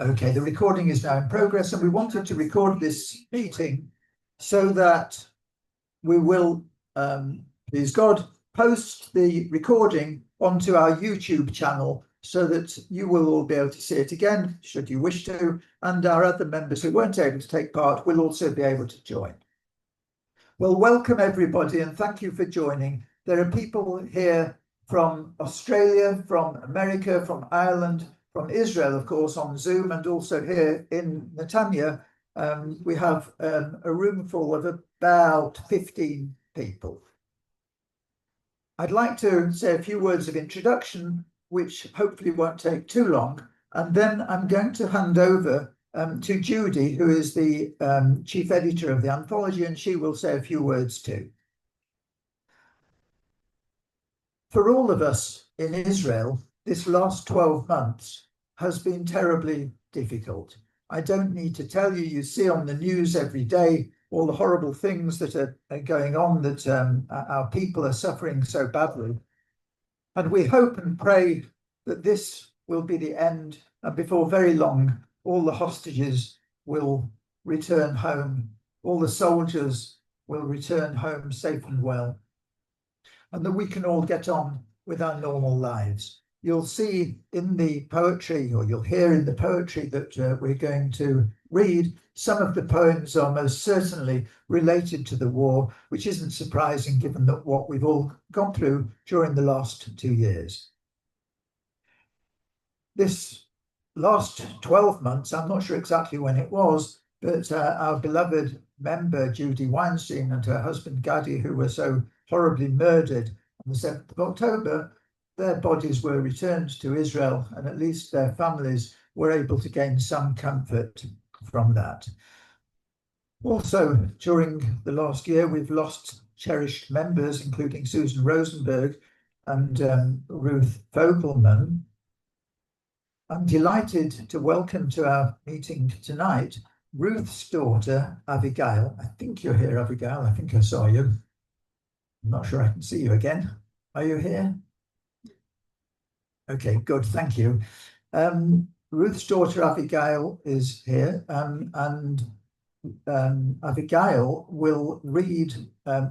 Okay, the recording is now in progress, and we wanted to record this meeting so that we will, please God, post the recording onto our YouTube channel so that you will all be able to see it again, should you wish to, and our other members who weren't able to take part will also be able to join. Well, welcome everybody, and thank you for joining. There are people here from Australia, from America, from Ireland, from Israel, of course, on Zoom, and also here in Netanya. We have a room full of about 15 people. I'd like to say a few words of introduction, which hopefully won't take too long, and then I'm going to hand over to Judy, who is the chief editor of the Anthology, and she will say a few words too. For all of us in Israel, this last 12 months has been terribly difficult. I don't need to tell you, you see on the news every day all the horrible things that are going on, that our people are suffering so badly. And we hope and pray that this will be the end, and before very long, all the hostages will return home, all the soldiers will return home safe and well, and that we can all get on with our normal lives. You'll see in the poetry, or you'll hear in the poetry that we're going to read, some of the poems are most certainly related to the war, which isn't surprising given that what we've all gone through during the last 2 years. This last 12 months, I'm not sure exactly when it was, but our beloved member Judy Weinstein and her husband Gadi, who were so horribly murdered on the 7th of October, their bodies were returned to Israel, and at least their families were able to gain some comfort from that. Also, during the last year, we've lost cherished members, including Susan Rosenberg and Ruth Vogelman. I'm delighted to welcome to our meeting tonight Ruth's daughter, Abigail. I think you're here, Abigail. I think I saw you. I'm not sure I can see you again. Are you here? Okay, good, thank you. Ruth's daughter, Abigail, is here, and Abigail will read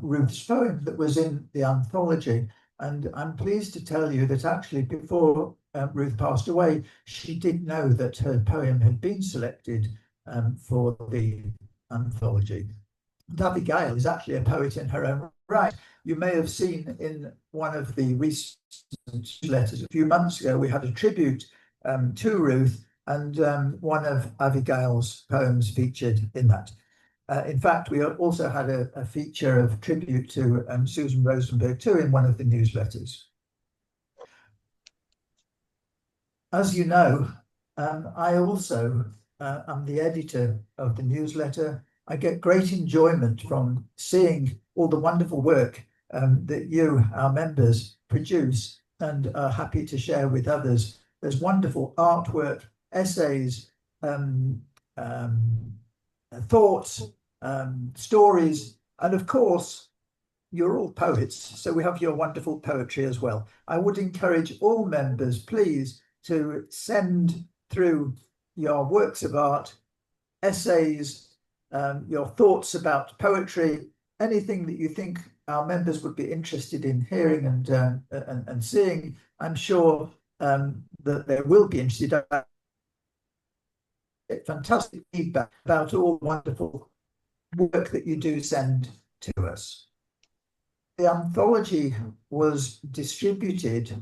Ruth's poem that was in the anthology. And I'm pleased to tell you that actually before Ruth passed away, she did know that her poem had been selected for the anthology. And Abigail is actually a poet in her own right. You may have seen in one of the recent letters a few months ago, we had a tribute to Ruth, and one of Abigail's poems featured in that. In fact, we also had a feature of tribute to Susan Rosenberg too in one of the newsletters. As you know, I also am the editor of the newsletter. I get great enjoyment from seeing all the wonderful work that you, our members, produce and are happy to share with others. There's wonderful artwork, essays, thoughts, stories, and of course, you're all poets, so we have your wonderful poetry as well. I would encourage all members, please, to send through your works of art, essays, your thoughts about poetry, anything that you think our members would be interested in hearing and seeing. I'm sure that they will be interested. Fantastic feedback about all the wonderful work that you do send to us. The anthology was distributed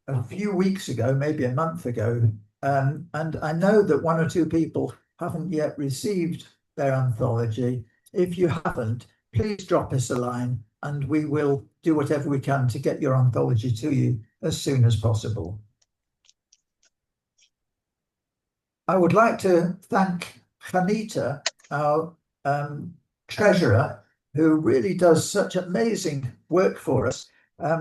a few weeks ago, maybe a month ago, and I know that 1 or 2 people haven't yet received their anthology. If you haven't, please drop us a line and we will do whatever we can to get your anthology to you as soon as possible. I would like to thank Janita, our treasurer, who really does such amazing work for us. I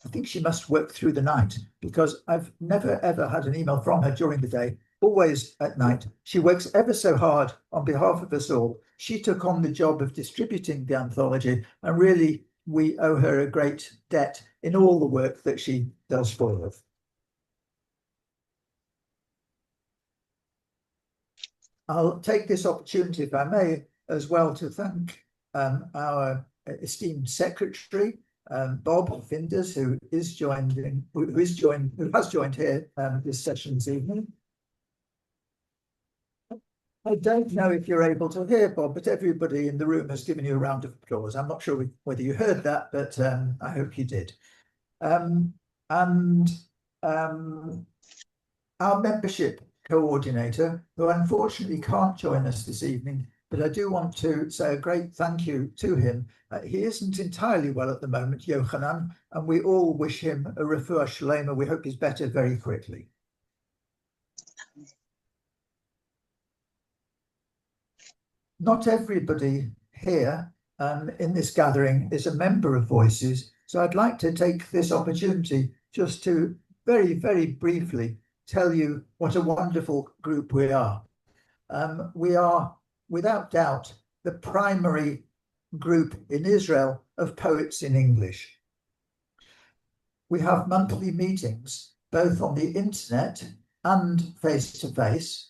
think she must work through the night, because I've never ever had an email from her during the day, always at night. She works ever so hard on behalf of us all. She took on the job of distributing the anthology, and really we owe her a great debt in all the work that she does for us. I'll take this opportunity, if I may, as well to thank our esteemed secretary, Bob Finders, who has joined here this session this evening. I don't know if you're able to hear, Bob, but everybody in the room has given you a round of applause. I'm not sure whether you heard that, but I hope you did. Our membership coordinator, who unfortunately can't join us this evening, but I do want to say a great thank you to him. He isn't entirely well at the moment, Yochanan, and we all wish him a refuah shlema. We hope he's better very quickly. Not everybody here in this gathering is a member of Voices, so I'd like to take this opportunity just to very, very briefly tell you what a wonderful group we are. We are, without doubt, the primary group in Israel of poets in English. We have monthly meetings, both on the internet and face-to-face,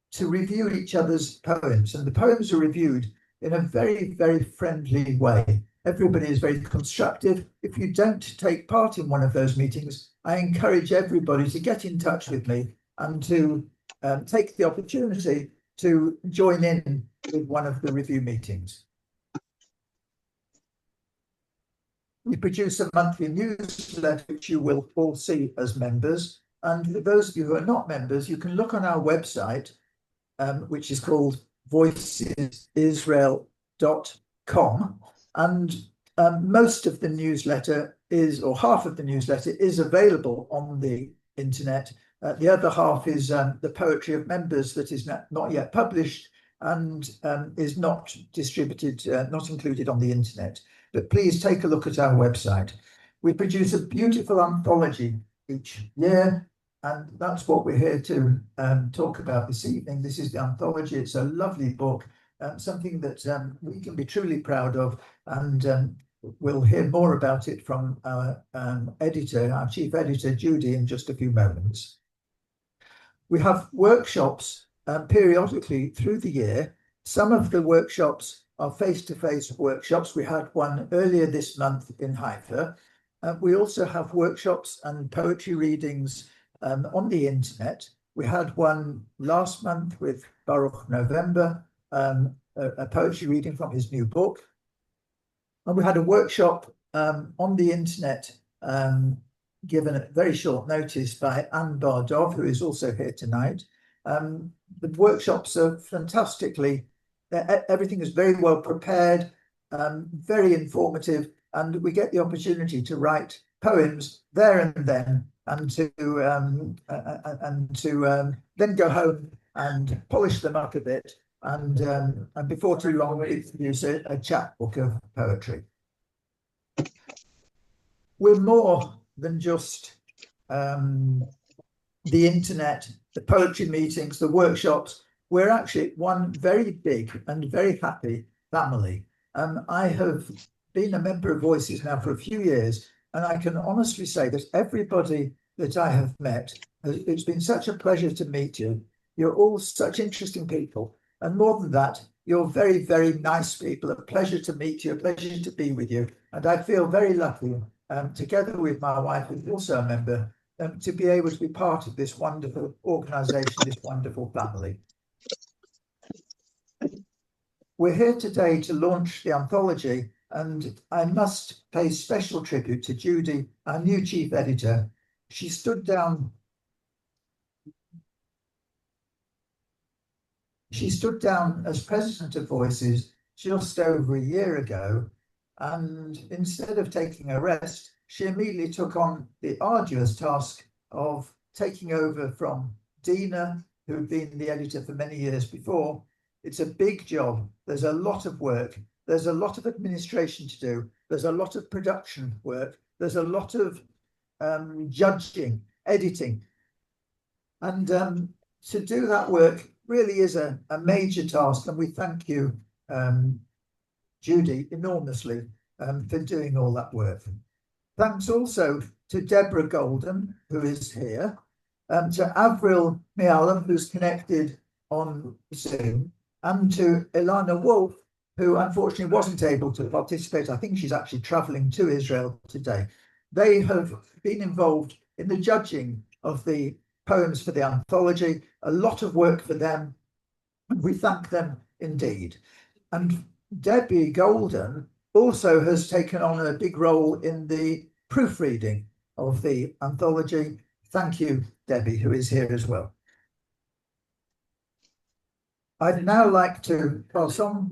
to review each other's poems. And the poems are reviewed in a very, very friendly way. Everybody is very constructive. If you don't take part in one of those meetings, I encourage everybody to get in touch with me and to take the opportunity to join in with one of the review meetings. We produce a monthly newsletter, which you will all see as members. And for those of you who are not members, you can look on our website, which is called voicesisrael.com. And most of the newsletter is, or half of the newsletter is available on the internet. The other half is the poetry of members that is not yet published and is not distributed, not included on the internet. But please take a look at our website. We produce a beautiful anthology each year, and that's what we're here to talk about this evening. This is the anthology. It's a lovely book, something that we can be truly proud of, and we'll hear more about it from our editor, our chief editor, Judy, in just a few moments. We have workshops periodically through the year. Some of the workshops are face-to-face workshops. We had one earlier this month in Haifa. We also have workshops and poetry readings on the internet. We had one last month with Baruch November, a poetry reading from his new book. And we had a workshop on the internet given at very short notice by Anne Bardov, who is also here tonight. The workshops are fantastically, everything is very well prepared, very informative, and we get the opportunity to write poems there and then, and to then go home and polish them up a bit, and before too long we produce a chapbook of poetry. We're more than just the internet, the poetry meetings, the workshops. We're actually one very big and very happy family. I have been a member of Voices now for a few years, and I can honestly say that everybody that I have met, it's been such a pleasure to meet you. You're all such interesting people. And more than that, you're very, very nice people. A pleasure to meet you, a pleasure to be with you. And I feel very lucky, together with my wife, who's also a member, to be able to be part of this wonderful organisation, this wonderful family. We're here today to launch the anthology, and I must pay special tribute to Judy, our new chief editor. She stood down as president of Voices just over a year ago, and instead of taking a rest, she immediately took on the arduous task of taking over from Dina, who had been the editor for many years before. It's a big job. There's a lot of work. There's a lot of administration to do. There's a lot of production work. There's a lot of judging, editing. And to do that work really is a major task. And we thank you, Judy, enormously for doing all that work. Thanks also to Deborah Golden, who is here, to Avril Mialam, who's connected on Zoom, and to Ilana Wolf, who unfortunately wasn't able to participate. I think she's actually travelling to Israel today. They have been involved in the judging of the poems for the anthology, a lot of work for them, and we thank them indeed. And Debbie Golden also has taken on a big role in the proofreading of the anthology. Thank you, Debbie, who is here as well. I'd now like to pass on.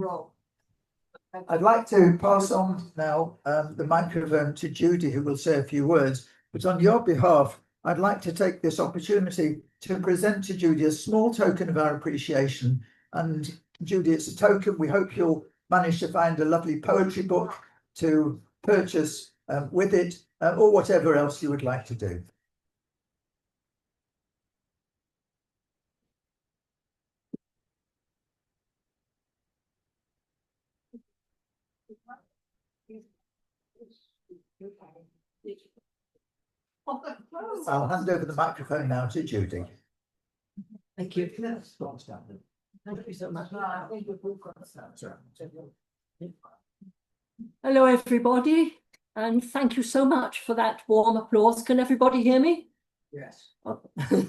I'd like to pass on now the microphone to Judy, who will say a few words. But on your behalf, I'd like to take this opportunity to present to Judy a small token of our appreciation. And Judy, it's a token. We hope you'll manage to find a lovely poetry book to purchase with it, or whatever else you would like to do. I'll hand over the microphone now to Judy. Thank you. Thank you so much. Hello, everybody, and thank you so much for that warm applause. Can everybody hear me? Yes.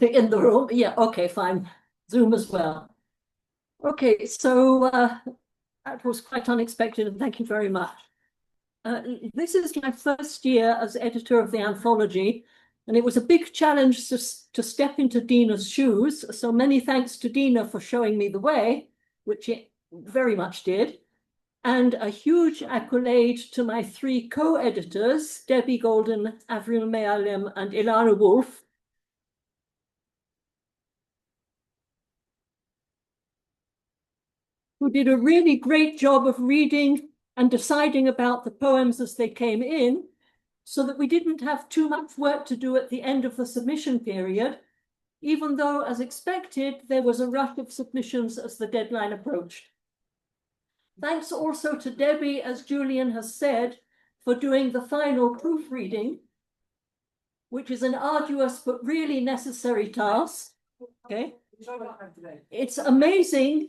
In the room? Yeah, okay, fine. Zoom as well. Okay, so that was quite unexpected, and thank you very much. This is my first year as editor of the anthology, and it was a big challenge to step into Dina's shoes. So many thanks to Dina for showing me the way, which it very much did. And a huge accolade to my three co-editors, Debbie Golden, Avril Mealem, and Ilana Wolf, who did a really great job of reading and deciding about the poems as they came in, so that we didn't have too much work to do at the end of the submission period, even though, as expected, there was a rush of submissions as the deadline approached. Thanks also to Debbie, as Julian has said, for doing the final proofreading, which is an arduous but really necessary task. Okay. It's amazing.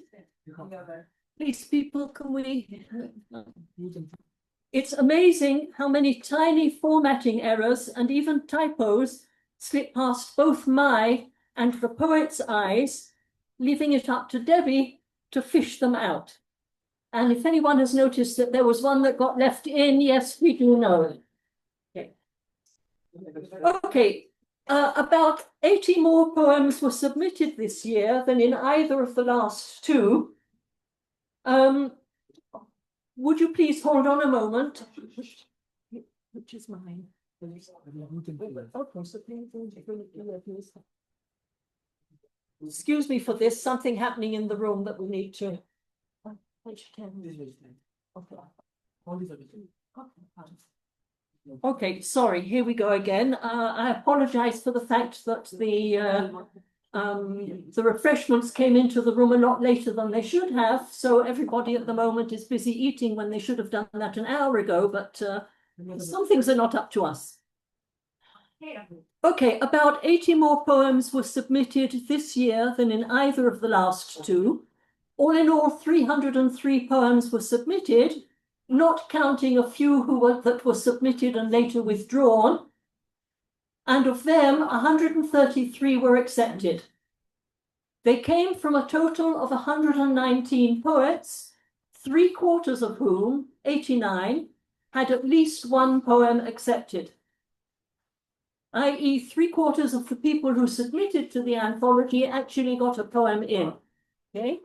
Please, people, can we? It's amazing how many tiny formatting errors and even typos slip past both my and the poet's eyes, leaving it up to Debbie to fish them out. And if anyone has noticed that there was one that got left in, yes, we do know. Okay. Okay. About 80 more poems were submitted this year than in either of the last two. Would you please hold on a moment? Which is mine? Excuse me for this, something happening in the room that we need to. Okay, sorry, here we go again. I apologize for the fact that the refreshments came into the room a lot later than they should have, so everybody at the moment is busy eating when they should have done that an hour ago, but some things are not up to us. Okay, about 80 more poems were submitted this year than in either of the last two. All in all, 303 poems were submitted, not counting a few that were submitted and later withdrawn. And of them, 133 were accepted. They came from a total of 119 poets, 3/4 of whom, 89, had at least one poem accepted, i.e. 3/4 of the people who submitted to the anthology actually got a poem in. Okay?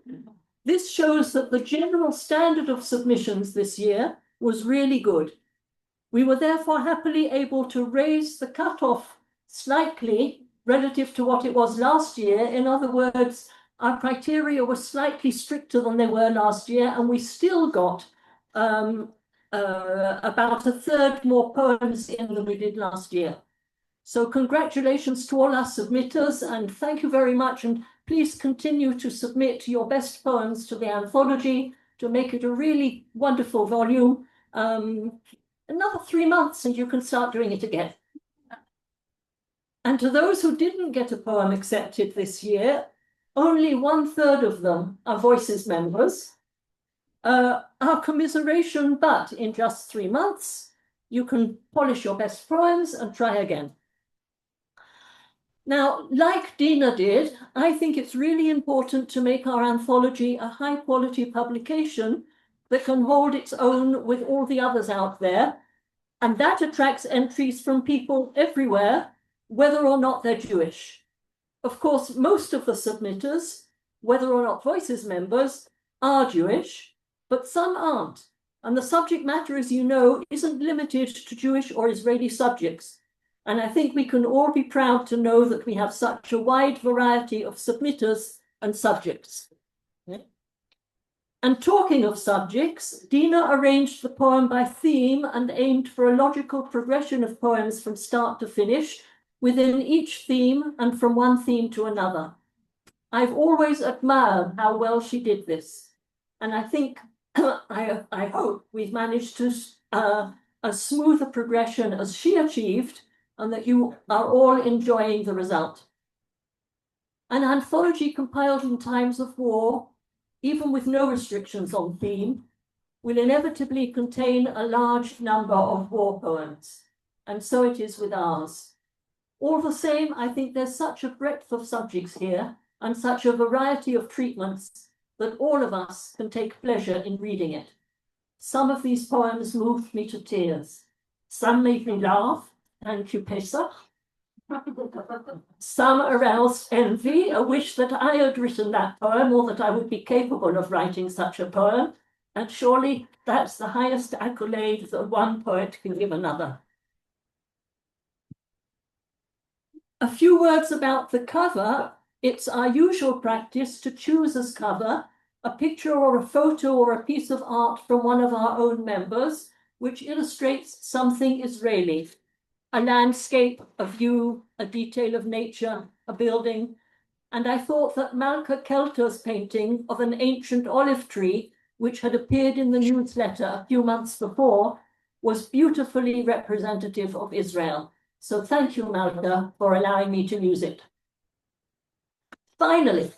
This shows that the general standard of submissions this year was really good. We were therefore happily able to raise the cutoff slightly relative to what it was last year. In other words, our criteria were slightly stricter than they were last year, and we still got about a third more poems in than we did last year. So congratulations to all our submitters, and thank you very much. And please continue to submit your best poems to the anthology to make it a really wonderful volume. Another 3 months and you can start doing it again. And to those who didn't get a poem accepted this year, only 1/3 of them are Voices members. Our commiseration, but in just 3 months, you can polish your best poems and try again. Now, like Dina did, I think it's really important to make our anthology a high-quality publication that can hold its own with all the others out there, and that attracts entries from people everywhere, whether or not they're Jewish. Of course, most of the submitters, whether or not Voices members, are Jewish, but some aren't. And the subject matter, as you know, isn't limited to Jewish or Israeli subjects. And I think we can all be proud to know that we have such a wide variety of submitters and subjects. And talking of subjects, Dina arranged the poem by theme and aimed for a logical progression of poems from start to finish within each theme and from one theme to another. I've always admired how well she did this. And I think, I hope we've managed to as smooth a progression as she achieved, and that you are all enjoying the result. An anthology compiled in times of war, even with no restrictions on theme, will inevitably contain a large number of war poems, and so it is with ours. All the same, I think there's such a breadth of subjects here and such a variety of treatments that all of us can take pleasure in reading it. Some of these poems moved me to tears. Some made me laugh, thank you, Pesach. Some aroused envy, a wish that I had written that poem or that I would be capable of writing such a poem. And surely that's the highest accolade that one poet can give another. A few words about the cover. It's our usual practice to choose as cover a picture or a photo or a piece of art from one of our own members, which illustrates something Israeli. A landscape, a view, a detail of nature, a building. And I thought that Malka Kelter's painting of an ancient olive tree, which had appeared in the newsletter a few months before, was beautifully representative of Israel. So thank you, Malka, for allowing me to use it. Finally,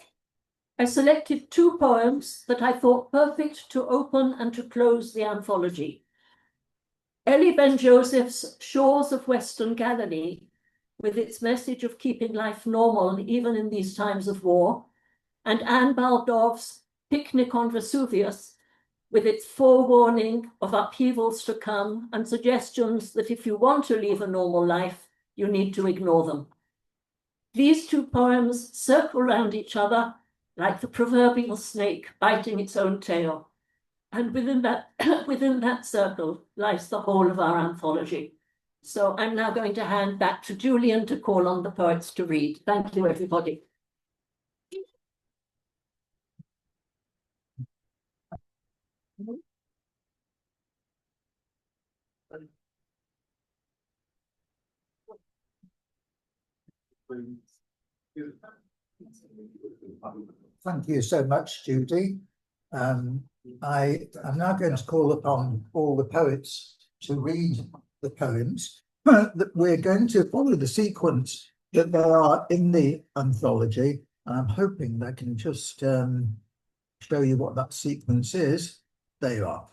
I selected 2 poems that I thought perfect to open and to close the anthology. Eli Ben-Joseph's Shores of Western Galilee, with its message of keeping life normal even in these times of war, and Anne Baldov's Picnic on Vesuvius, with its forewarning of upheavals to come and suggestions that if you want to live a normal life, you need to ignore them. These 2 poems circle around each other like the proverbial snake biting its own tail. And within that circle lies the whole of our anthology. So I'm now going to hand back to Julian to call on the poets to read. Thank you, everybody. Thank you so much, Judy. I am now going to call upon all the poets to read the poems. That we're going to follow the sequence that they are in the anthology. And I'm hoping I can just show you what that sequence is. There you are.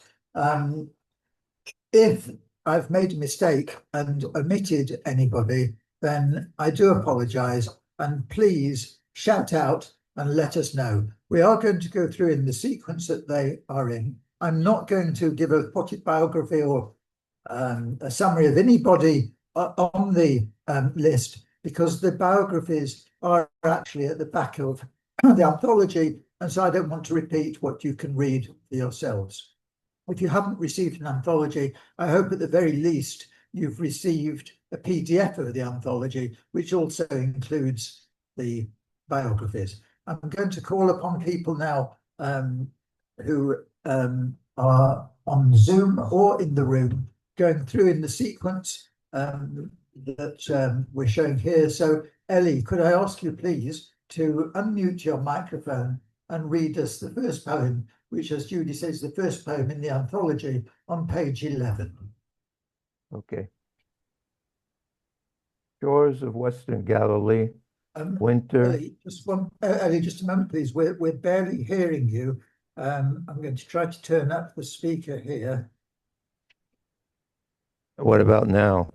If I've made a mistake and omitted anybody, then I do apologise, and please shout out and let us know. We are going to go through in the sequence that they are in. I'm not going to give a potted biography or a summary of anybody on the list, because the biographies are actually at the back of the anthology, and so I don't want to repeat what you can read for yourselves. If you haven't received an anthology, I hope at the very least you've received a PDF of the anthology, which also includes the biographies. I'm going to call upon people now who are on Zoom or in the room, going through in the sequence that we're showing here. So, Ellie, could I ask you please to unmute your microphone and read us the first poem, which, as Judy says, the first poem in the anthology on page 11. Okay. Shores of Western Galilee Winter. Ellie, Ellie, just a moment, please. We're barely hearing you. I'm going to try to turn up the speaker here. What about now?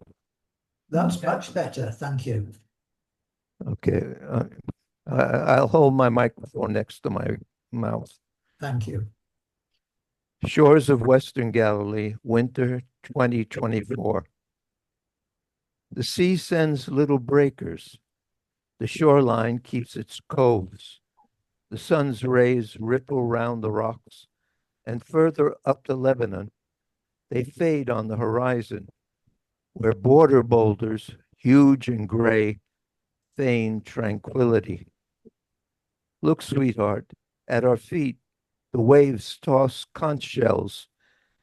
That's much better. Thank you. Okay. I'll hold my microphone next to my mouth. Thank you. Shores of Western Galilee, winter 2024. The sea sends little breakers. The shoreline keeps its coves. The sun's rays ripple round the rocks, and further up the Lebanon, they fade on the horizon, where border boulders, huge and gray, feign tranquility. Look, sweetheart, at our feet, the waves toss conch shells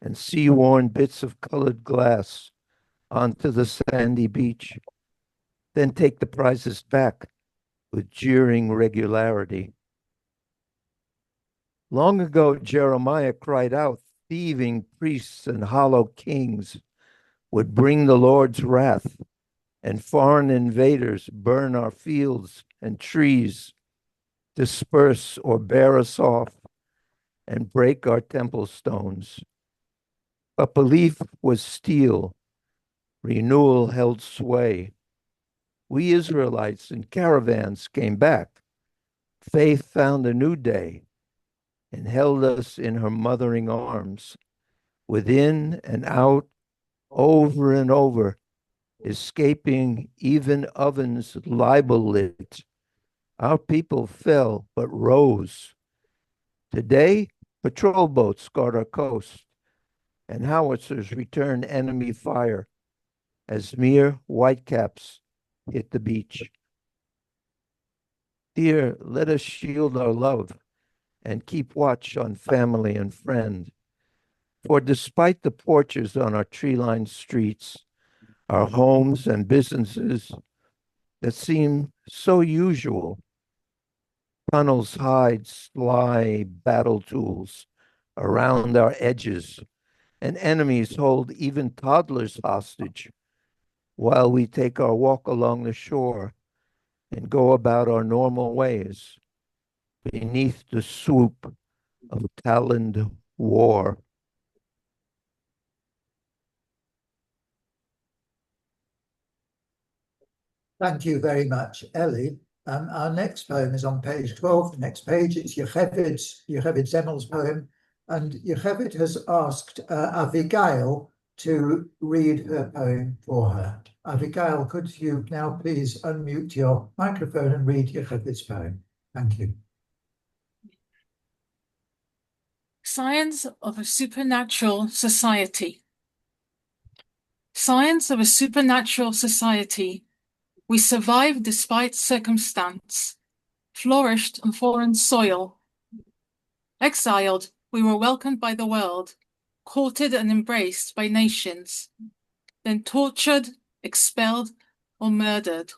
and sea-worn bits of colored glass onto the sandy beach, then take the prizes back with jeering regularity. Long ago, Jeremiah cried out, thieving priests and hollow kings would bring the Lord's wrath, and foreign invaders burn our fields and trees, disperse or bear us off, and break our temple stones. But belief was steel, renewal held sway. We Israelites in caravans came back. Faith found a new day and held us in her mothering arms, within and out, over and over, escaping even ovens libel lit. Our people fell but rose. Today, patrol boats guard our coast, and howitzers return enemy fire as mere whitecaps hit the beach. Dear, let us shield our love and keep watch on family and friend. For despite the porches on our tree-lined streets, our homes and businesses that seem so usual, tunnels hide sly battle tools around our edges, and enemies hold even toddlers hostage while we take our walk along the shore and go about our normal ways beneath the swoop of taloned war. Thank you very much, Ellie. Our next poem is on page 12. The next page is Yocheved Zemmel's poem, and Yocheved has asked Abigail to read her poem for her. Abigail, could you now please unmute your microphone and read Yocheved's poem? Thank you. Science of a Supernatural Society. Science of a supernatural society. We survived despite circumstance, flourished on foreign soil. Exiled, we were welcomed by the world, courted and embraced by nations, then tortured, expelled, or murdered.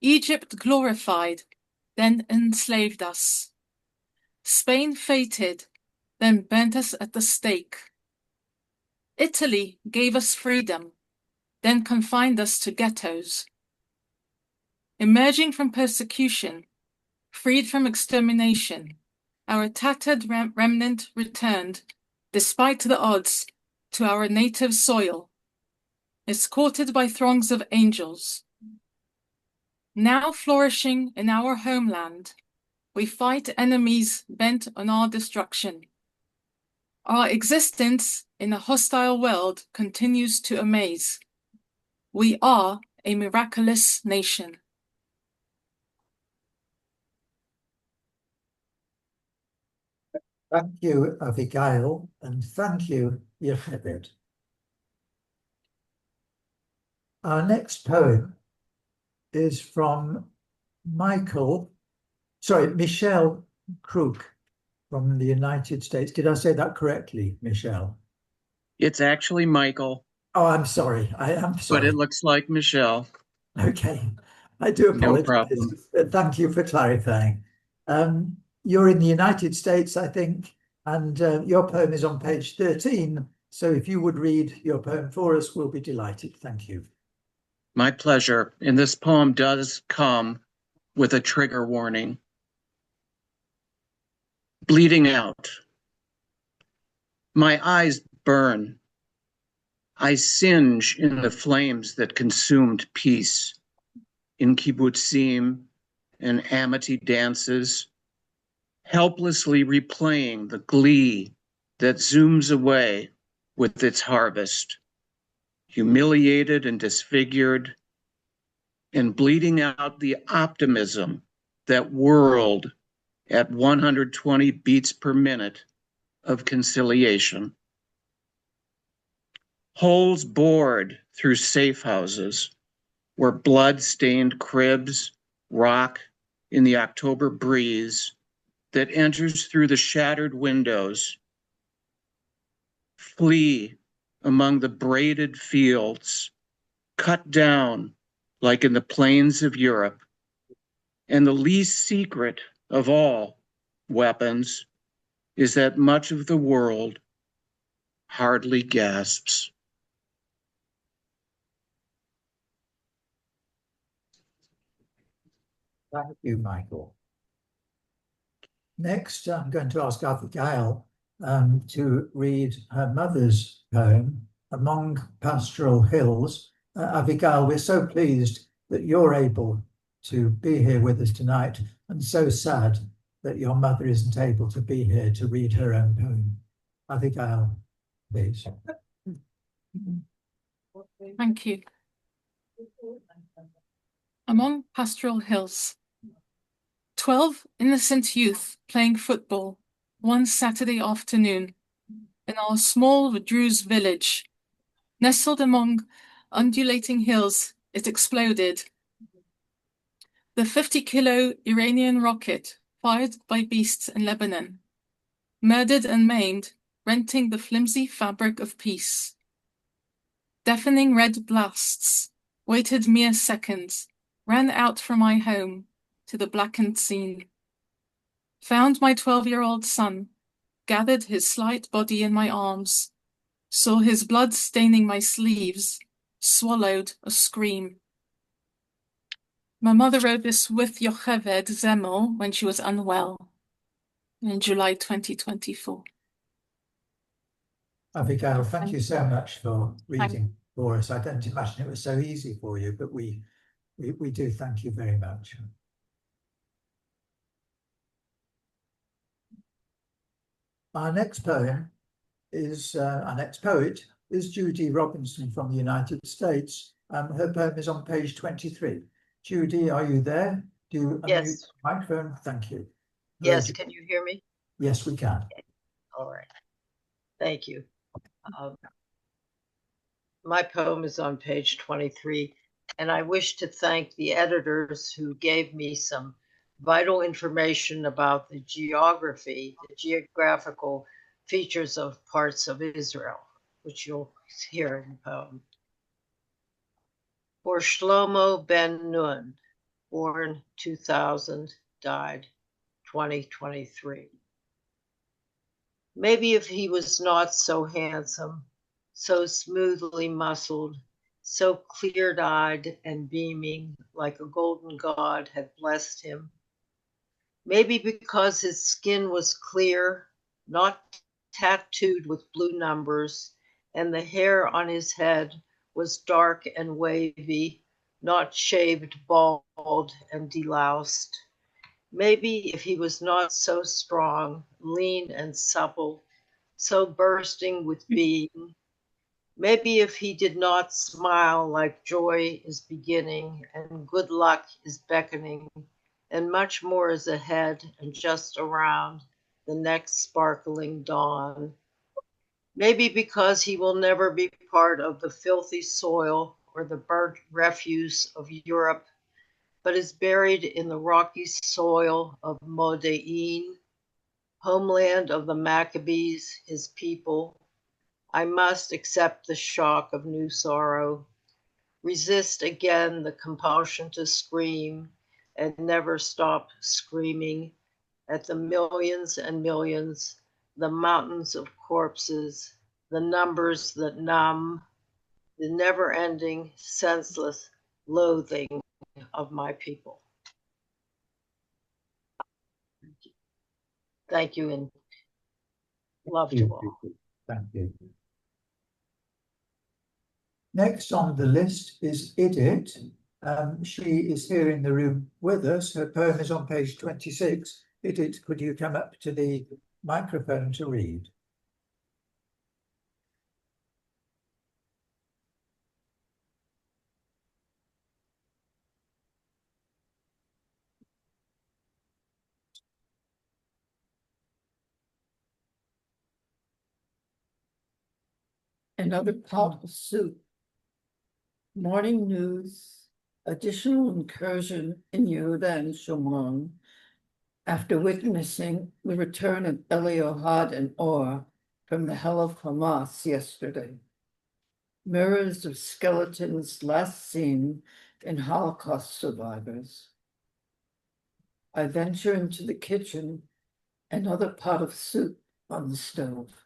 Egypt glorified, then enslaved us. Spain fated, then burnt us at the stake. Italy gave us freedom, then confined us to ghettos. Emerging from persecution, freed from extermination, our tattered remnant returned, despite the odds, to our native soil, escorted by throngs of angels. Now flourishing in our homeland, we fight enemies bent on our destruction. Our existence in a hostile world continues to amaze. We are a miraculous nation. Thank you, Abigail, and thank you, Yocheved. Our next poem is from Michelle Crook from the United States. Did I say that correctly, Michelle? It's actually Michael. Oh, I'm sorry. I am sorry. But it looks like Michelle. Okay. I do apologize. No problem. Thank you for clarifying. You're in the United States, I think, and your poem is on page 13. So if you would read your poem for us, we'll be delighted. Thank you. My pleasure. And this poem does come with a trigger warning. Bleeding out. My eyes burn. I singe in the flames that consumed peace, in kibbutzim and amity dances, helplessly replaying the glee that zooms away with its harvest, humiliated and disfigured, and bleeding out the optimism that whirled at 120 beats per minute of conciliation. Holes bored through safe houses where blood-stained cribs rock in the October breeze that enters through the shattered windows. Flee among the braided fields, cut down like in the plains of Europe. And the least secret of all weapons is that much of the world hardly gasps. Thank you, Michael. Next, I'm going to ask Abigail to read her mother's poem, Among Pastoral Hills. Abigail, we're so pleased that you're able to be here with us tonight, and so sad that your mother isn't able to be here to read her own poem. Abigail, please. Thank you. Among Pastoral Hills. 12 innocent youth playing football one Saturday afternoon in our small Druze village. Nestled among undulating hills, it exploded. The 50-kilo Iranian rocket fired by beasts in Lebanon, murdered and maimed, renting the flimsy fabric of peace. Deafening red blasts waited mere seconds, ran out from my home to the blackened scene. Found my 12-year-old son, gathered his slight body in my arms, saw his blood staining my sleeves, swallowed a scream. My mother wrote this with Yocheved Zemel when she was unwell in July 2024. Abigail, thank you so much for reading for us. I don't imagine it was so easy for you, but we do thank you very much. Our next poet is Judy Robinson from the United States. Her poem is on page 23. Judy, are you there? Do you unmute Yes. the microphone? Thank you. Yes, can you hear me? Yes, we can. All right. Thank you. My poem is on page 23, and I wish to thank the editors who gave me some vital information about the geographical features of parts of Israel, which you'll hear in the poem. For Shlomo ben Nun, born 2000, died 2023. Maybe if he was not so handsome, so smoothly muscled, so clear-eyed and beaming like a golden god had blessed him. Maybe because his skin was clear, not tattooed with blue numbers, and the hair on his head was dark and wavy, not shaved bald and deloused. Maybe if he was not so strong, lean and supple, so bursting with being. Maybe if he did not smile like joy is beginning and good luck is beckoning, and much more is ahead and just around the next sparkling dawn. Maybe because he will never be part of the filthy soil or the burnt refuse of Europe, but is buried in the rocky soil of Modein, homeland of the Maccabees, his people. I must accept the shock of new sorrow, resist again the compulsion to scream, and never stop screaming at the millions and millions, the mountains of corpses, the numbers that numb, the never-ending, senseless loathing of my people. Thank you and love to all. Thank you. Next on the list is Idit. She is here in the room with us. Her poem is on page 26. Idit, could you come up to the microphone to read? Another pot of soup. Morning news, additional incursion in Yehuda and Shomron. After witnessing the return of Eliohad and Or from the hell of Hamas yesterday. Mirrors of skeletons last seen in Holocaust survivors. I venture into the kitchen, another pot of soup on the stove.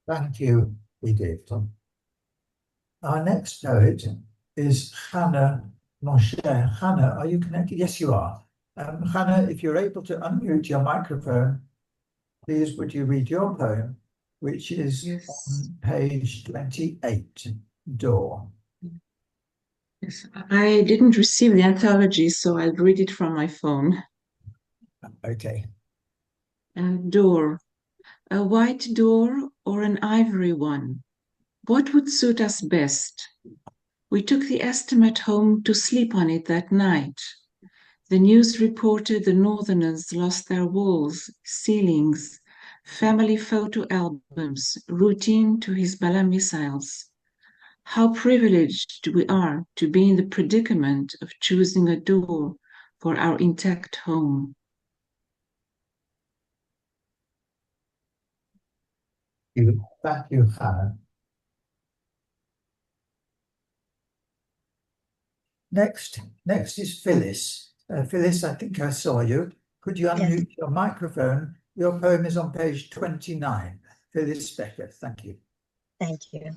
Thank you, Edith. Our next poet is Hannah Moshe. Hannah, are you connected? Yes, you are. Hannah, if you're able to unmute your microphone, please would you read your poem, which is on page 28, Door. Yes, I didn't receive the anthology, so I'll read it from my phone. Okay. Door. A white door or an ivory one? What would suit us best? We took the estimate home to sleep on it that night. The news reported the Northerners lost their walls, ceilings, family photo albums, routine to Hezbollah missiles. How privileged we are to be in the predicament of choosing a door for our intact home. Thank you, Hannah. Next is Phyllis. Phyllis, I think I saw you. Could you unmute your microphone? Your poem is on page 29. Phyllis Becker, thank you. Thank you.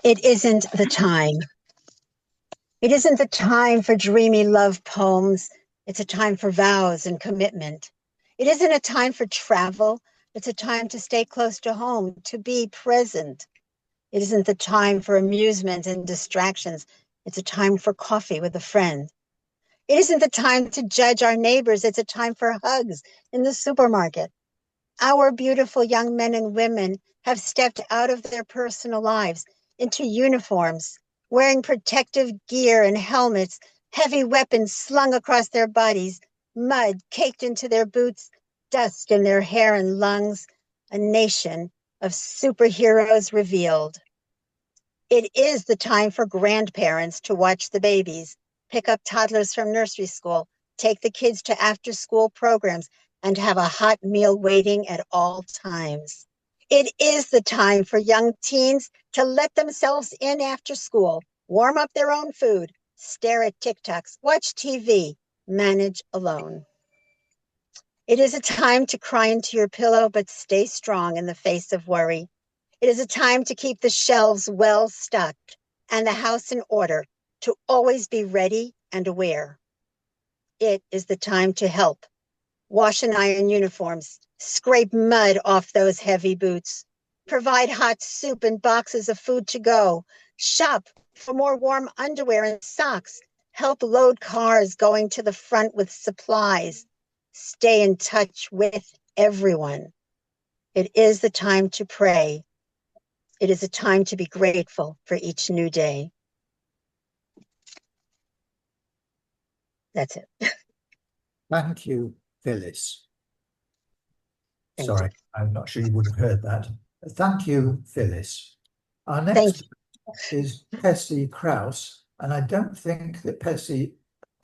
It isn't the time. It isn't the time for dreamy love poems. It's a time for vows and commitment. It isn't a time for travel. It's a time to stay close to home, to be present. It isn't the time for amusement and distractions. It's a time for coffee with a friend. It isn't the time to judge our neighbors. It's a time for hugs in the supermarket. Our beautiful young men and women have stepped out of their personal lives into uniforms, wearing protective gear and helmets, heavy weapons slung across their bodies, mud caked into their boots, dust in their hair and lungs, a nation of superheroes revealed. It is the time for grandparents to watch the babies, pick up toddlers from nursery school, take the kids to after-school programs, and have a hot meal waiting at all times. It is the time for young teens to let themselves in after school, warm up their own food, stare at TikToks, watch TV, manage alone. It is a time to cry into your pillow, but stay strong in the face of worry. It is a time to keep the shelves well stocked and the house in order, to always be ready and aware. It is the time to help. Wash and iron uniforms, scrape mud off those heavy boots, provide hot soup and boxes of food to go, shop for more warm underwear and socks, help load cars going to the front with supplies, stay in touch with everyone. It is the time to pray. It is a time to be grateful for each new day. That's it. Thank you, Phyllis. Thank Sorry, I'm not sure you would have heard that. Thank you, Phyllis. Our Thank next is Pessy Krause, and I don't think that Pessy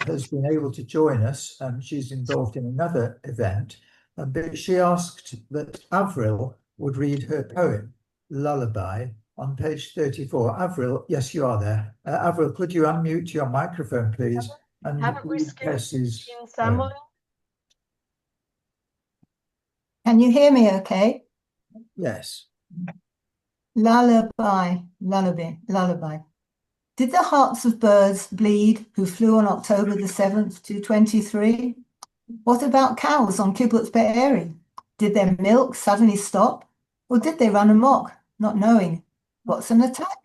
has been able to join us. She's involved in another event, but she asked that Avril would read her poem, Lullaby, on page 34. Avril, yes, you are there. Avril, could you unmute your microphone, please, and read Pessy's poem? Can you hear me okay? Yes. Lullaby, lullaby, lullaby. Did the hearts of birds bleed who flew on October the 7th, 223? What about cows on Kibbutz Be'eri? Did their milk suddenly stop? Or did they run amok, not knowing? What's an attack?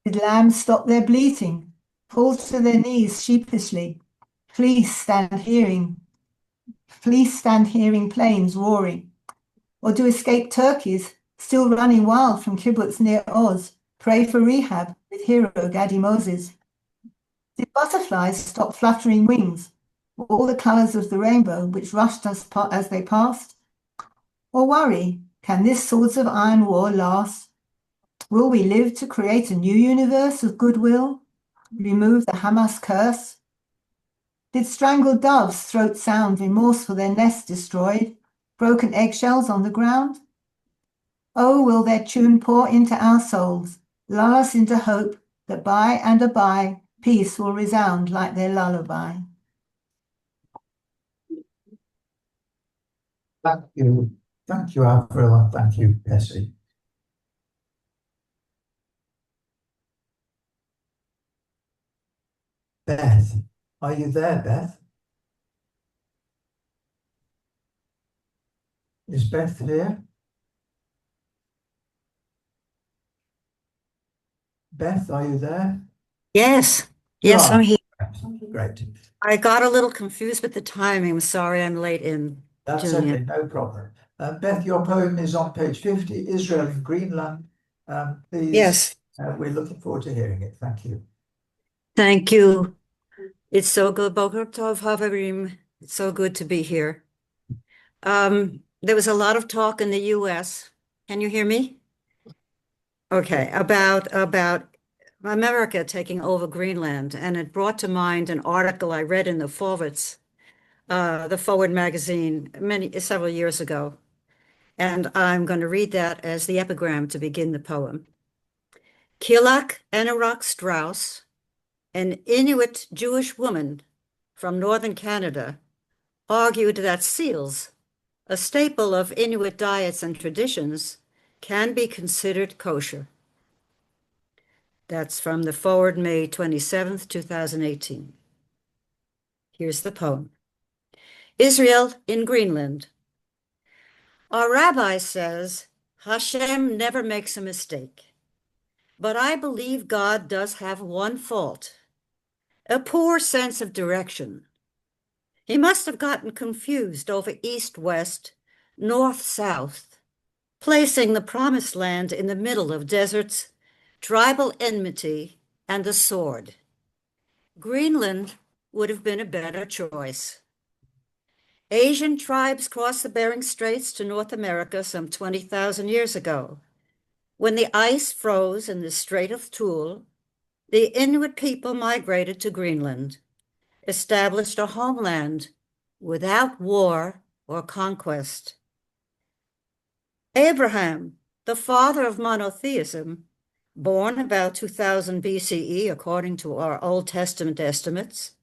Did lambs stop their bleating, fall to their knees sheepishly? Fleece stand hearing planes roaring? Or do escaped turkeys, still running wild from kibbutz near Oz, pray for rehab with hero Gadi Moses? Did butterflies stop fluttering wings, all the colors of the rainbow which rushed us as they passed? Or worry, can this swords of iron war last? Will we live to create a new universe of goodwill? Remove the Hamas curse? Did strangled doves' throats sound remorse for their nests destroyed, broken eggshells on the ground? Oh, will their tune pour into our souls, lull us into hope that by and aby peace will resound like their lullaby. Thank you. Thank you, Avril, and thank you, Bessie. Beth, are you there, Beth? Is Beth here? Beth, are you there? Yes, You yes, are. I'm here. Great. I got a little confused with the timing. I'm sorry I'm late in. That's Doing okay, no problem. Beth, your poem is on page 50, Israel in Greenland. Please, Yes, we're looking forward to hearing it. Thank you. thank you. It's so good. Boker Tov Havarim. It's so good to be here. There was a lot of talk in the US. Can you hear me? Okay, about America taking over Greenland, and it brought to mind an article I read in the Forward magazine several years ago. And I'm going to read that as the epigram to begin the poem. Kilak Anorak Strauss, an Inuit Jewish woman from northern Canada, argued that seals, a staple of Inuit diets and traditions, can be considered kosher. That's from the Forward, May 27th, 2018. Here's the poem. Israel in Greenland. Our rabbi says Hashem never makes a mistake. But I believe God does have one fault, a poor sense of direction. He must have gotten confused over east-west, north-south, placing the promised land in the middle of deserts, tribal enmity, and the sword. Greenland would have been a better choice. Asian tribes crossed the Bering Straits to North America some 20,000 years ago. When the ice froze in the Strait of Thule, the Inuit people migrated to Greenland, established a homeland without war or conquest. Abraham, the father of monotheism, born about 2000 BCE according to our Old Testament estimates,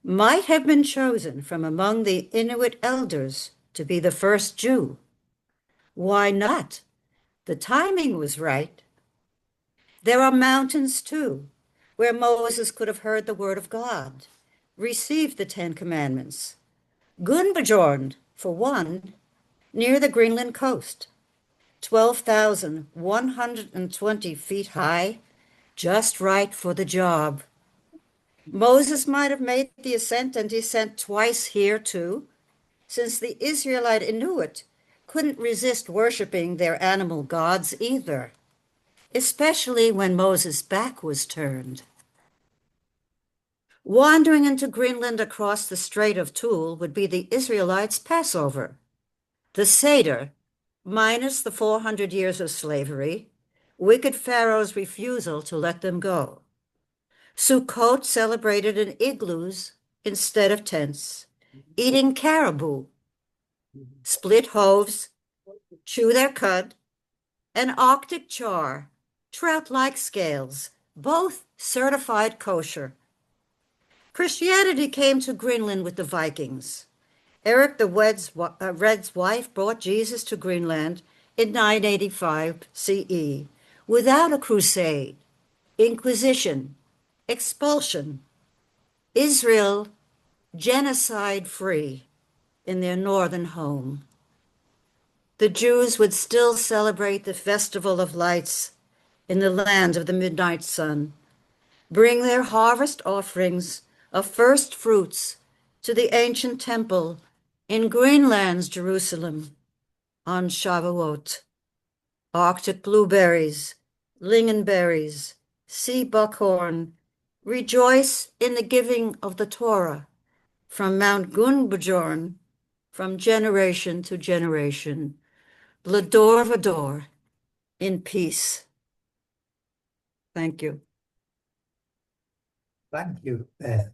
might have been chosen from among the Inuit elders to be the first Jew. Why not? The timing was right. There are mountains, too, where Moses could have heard the word of God, received the Ten Commandments. Gunbjorn, for one, near the Greenland coast, 12,120 feet high, just right for the job. Moses might have made the ascent and descent twice here, too, since the Israelite Inuit couldn't resist worshiping their animal gods either, especially when Moses' back was turned. Wandering into Greenland across the Strait of Thule would be the Israelites' Passover. The Seder, minus the 400 years of slavery, wicked Pharaoh's refusal to let them go. Sukkot celebrated in igloos instead of tents, eating caribou, split hoves, chew their cud, and Arctic char, trout-like scales, both certified kosher. Christianity came to Greenland with the Vikings, Eric the Red's wife brought Jesus to Greenland in 985 CE without a crusade, inquisition, expulsion. Israel genocide-free in their northern home. The Jews would still celebrate the Festival of Lights in the land of the midnight sun, bring their harvest offerings of first fruits to the ancient temple in Greenland's Jerusalem on Shavuot. Arctic blueberries, lingonberries, sea buckhorn, rejoice in the giving of the Torah from Mount Gunbjorn, from generation to generation. Lador Vador, in peace. Thank you. Thank you, Beth.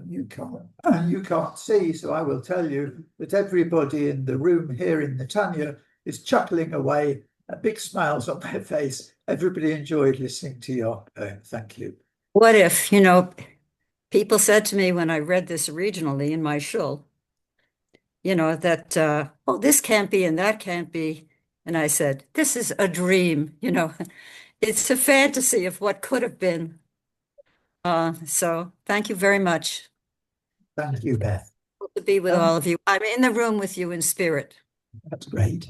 You can't see, so I will tell you that everybody in the room here in Netanya is chuckling away, big smiles on their face. Everybody enjoyed listening to your poem. Thank you. What if, people said to me when I read this regionally in my shul, that, oh, this can't be and that can't be. And I said, this is a dream, it's a fantasy of what could have been. So thank you very much. Thank you, Beth. To be with all of you. I'm in the room with you in spirit. That's great.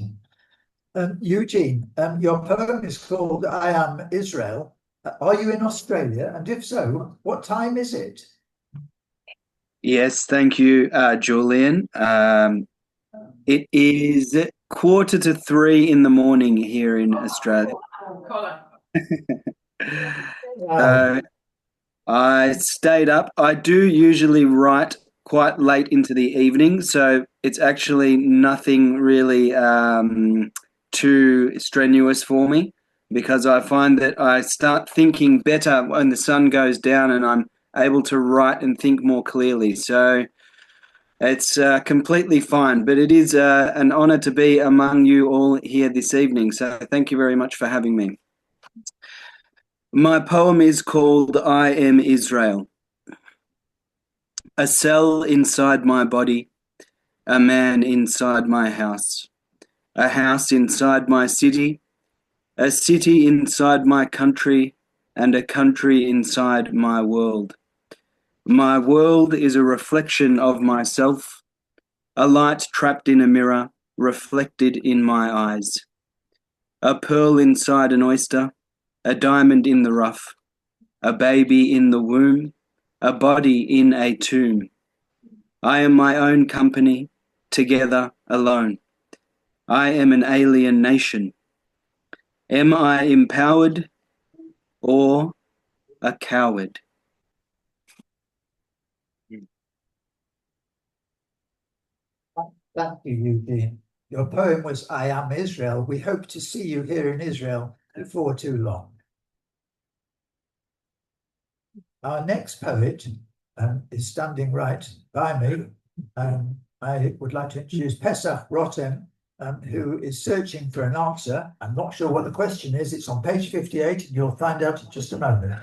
Eugene, your poem is called I Am Israel. Are you in Australia? And if so, what time is it? Yes, thank you, Julian. It is 2:45 in the morning here in Australia. I stayed up. I do usually write quite late into the evening, so it's actually nothing really too strenuous for me, because I find that I start thinking better when the sun goes down and I'm able to write and think more clearly. So it's completely fine, but it is an honor to be among you all here this evening. So thank you very much for having me. My poem is called I Am Israel. A cell inside my body, a man inside my house, a house inside my city, a city inside my country, and a country inside my world. My world is a reflection of myself, a light trapped in a mirror, reflected in my eyes. A pearl inside an oyster, a diamond in the rough, a baby in the womb, a body in a tomb. I am my own company, together, alone. I am an alien nation. Am I empowered or a coward? Thank you, Eugene. Your poem was I Am Israel. We hope to see you here in Israel before too long. Our next poet is standing right by me. I would like to introduce Pesach Rotem, who is searching for an answer. I'm not sure what the question is. It's on page 58, and you'll find out in just a moment.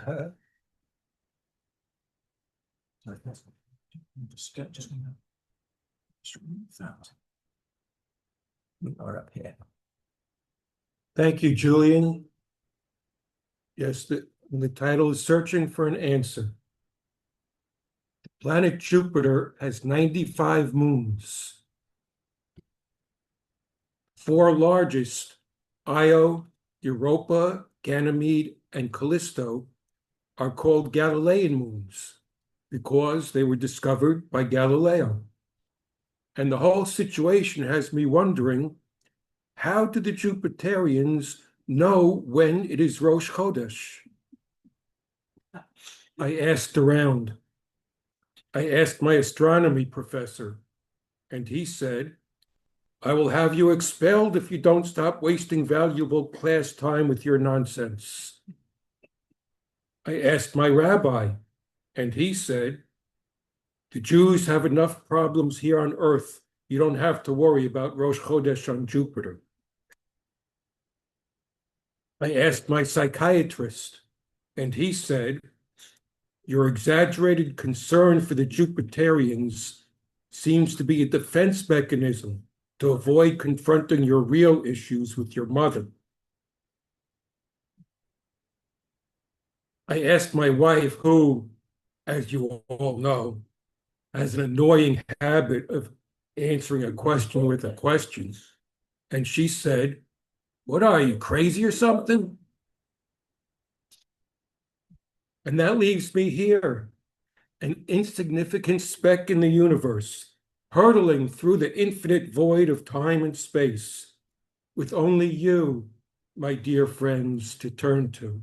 We are up here. Thank you, Julian. Yes, the title is Searching for an Answer. The planet Jupiter has 95 moons. 4 largest, Io, Europa, Ganymede, and Callisto, are called Galilean moons because they were discovered by Galileo. And the whole situation has me wondering, how do the Jupiterians know when it is Rosh Chodesh? I asked around. I asked my astronomy professor, and he said, I will have you expelled if you don't stop wasting valuable class time with your nonsense. I asked my rabbi, and he said, the Jews have enough problems here on Earth. You don't have to worry about Rosh Chodesh on Jupiter. I asked my psychiatrist, and he said, your exaggerated concern for the Jupiterians seems to be a defense mechanism to avoid confronting your real issues with your mother. I asked my wife, who, as you all know, has an annoying habit of answering a question with a question, and she said, "What are you, crazy or something?" And that leaves me here, an insignificant speck in the universe, hurtling through the infinite void of time and space, with only you, my dear friends, to turn to.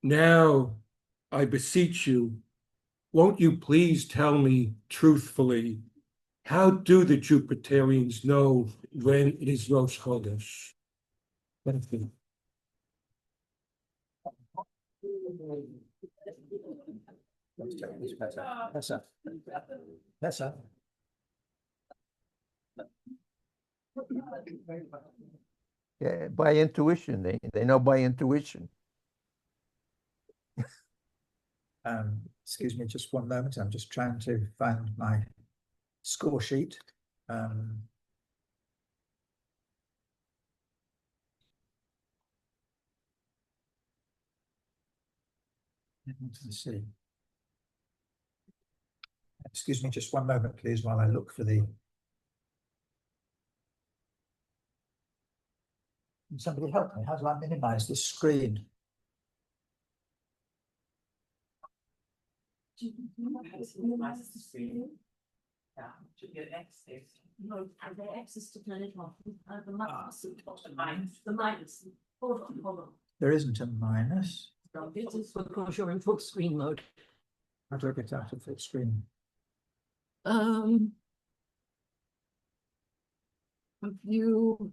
Now, I beseech you, won't you please tell me truthfully, how do the Jupiterians know when it is Rosh Chodesh? Thank you. Tessa. Yeah, by intuition. They know by intuition. Excuse me, just one moment. I'm just trying to find my score sheet. Let's see. Excuse me, just one moment, please, while I look for the. Can somebody help me? How do I minimize this screen? No, the access to turn it off. The minus. Hold on. There isn't a minus. No, this is because you're in full screen mode. How do I get out of full screen? You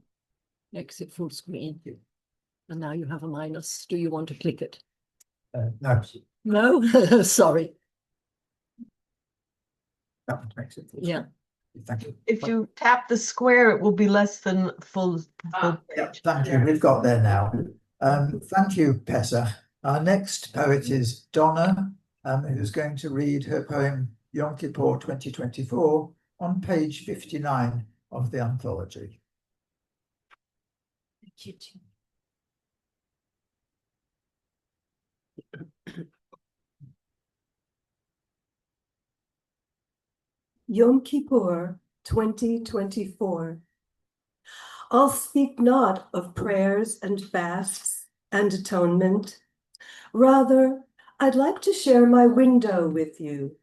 exit full screen. And now you have a minus. Do you want to click it? No. No, sorry. That one makes it full Yeah. screen. Thank you. If you tap the square, it will be less than full. Yeah, thank you. We've got there now. Thank you, Pessa. Our next poet is Donna, who's going to read her poem Yom Kippur 2024 on page 59 of the anthology. Thank you. Yom Kippur 2024. I'll speak not of prayers and fasts and atonement. Rather, I'd like to share my window with you,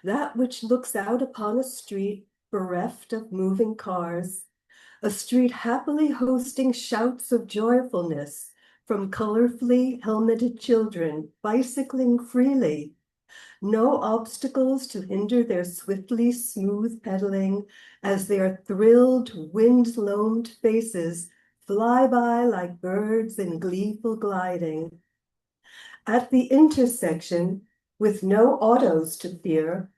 that which looks out upon a street bereft of moving cars, a street happily hosting shouts of joyfulness from colorfully helmeted children bicycling freely. No obstacles to hinder their swiftly smooth pedaling as their thrilled, wind-loamed faces fly by like birds in gleeful gliding. At the intersection, with no autos to fear,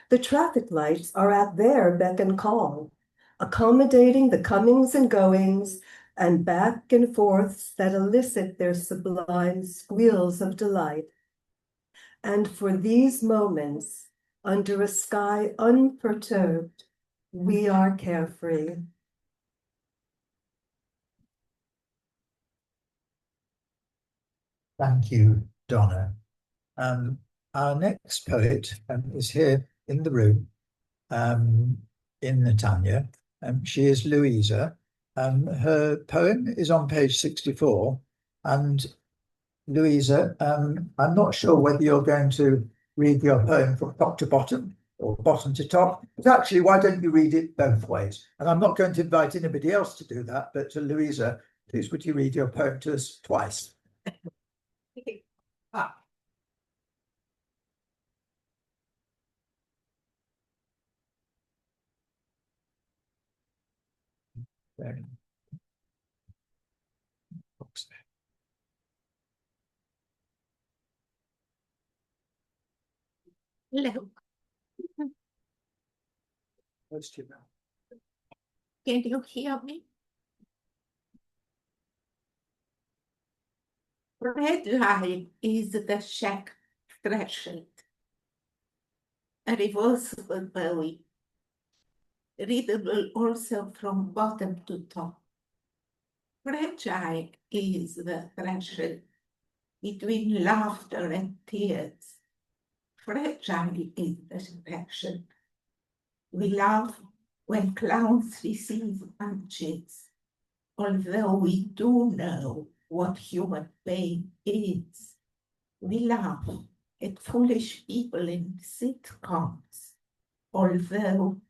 the traffic lights are at their beck and call, accommodating the comings and goings and back and forths that elicit their sublime squeals of delight. And for these moments, under a sky unperturbed, we are carefree. Thank you, Donna. Our next poet is here in the room, in Netanya. She is Louisa. Her poem is on page 64, and Louisa, I'm not sure whether you're going to read your poem from top to bottom or bottom to top, but actually, why don't you read it both ways? And I'm not going to invite anybody else to do that, but Louisa, please would you read your poem to us twice? Very box there. Hello, Close to your mouth. can you hear me? Red light is the shack threshold. A reversible Bowie readable also from bottom to top. Fragile is the threshold between laughter and tears. Fragile is the threshold. We laugh when clowns receive punches, although we do know what human pain is. We laugh at foolish people in sitcoms, although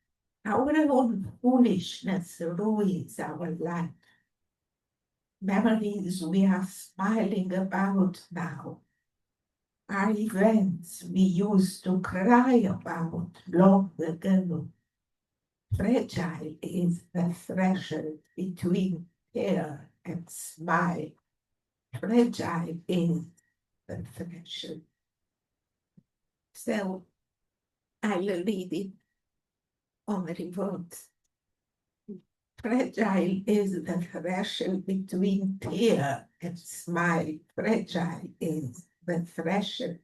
our own foolishness ruins our life. Memories we are smiling about now are events we used to cry about long ago. Fragile is the threshold between tear and smile. Fragile is the threshold. So I'll read it on revolt. Fragile is the threshold between tear and smile. Fragile is the threshold.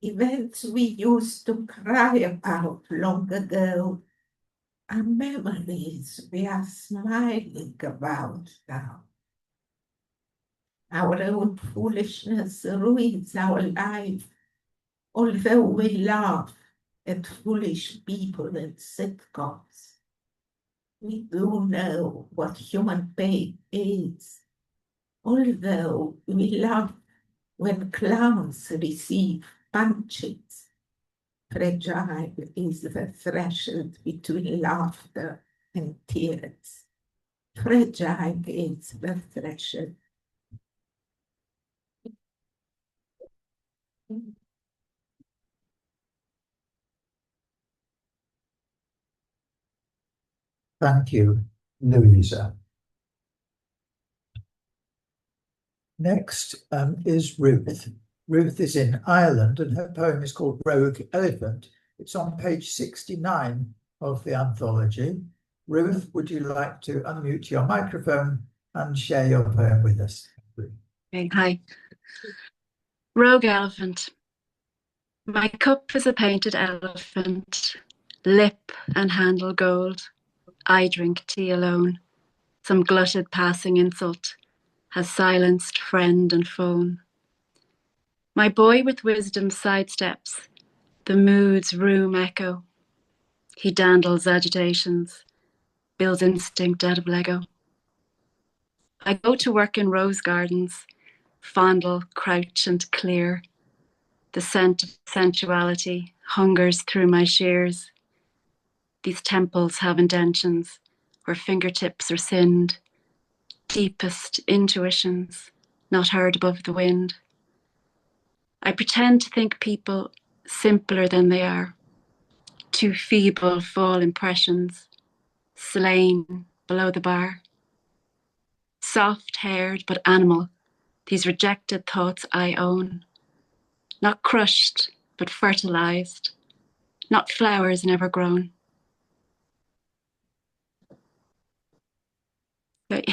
Events we used to cry about long ago are memories we are smiling about now. Our own foolishness ruins our life, although we laugh at foolish people in sitcoms. We do know what human pain is, although we laugh when clowns receive punches. Fragile is the threshold between laughter and tears. Fragile is the threshold. Thank you, Louisa. Next is Ruth. Ruth is in Ireland and her poem is called Rogue Elephant. It's on page 69 of the anthology. Ruth, would you like to unmute your microphone and share your poem with us? Okay, hi. Rogue Elephant. My cup is a painted elephant, lip and handle gold. I drink tea alone. Some glutted passing insult has silenced friend and phone. My boy with wisdom sidesteps the mood's room echo. He dandles agitations, builds instinct out of Lego. I go to work in rose gardens, fondle, crouch and clear. The scent of sensuality hungers through my shears. These temples have indentions where fingertips are sinned, deepest intuitions not heard above the wind. I pretend to think people simpler than they are, too feeble fall impressions, slain below the bar. Soft-haired but animal, these rejected thoughts I own, not crushed but fertilized, not flowers never grown. But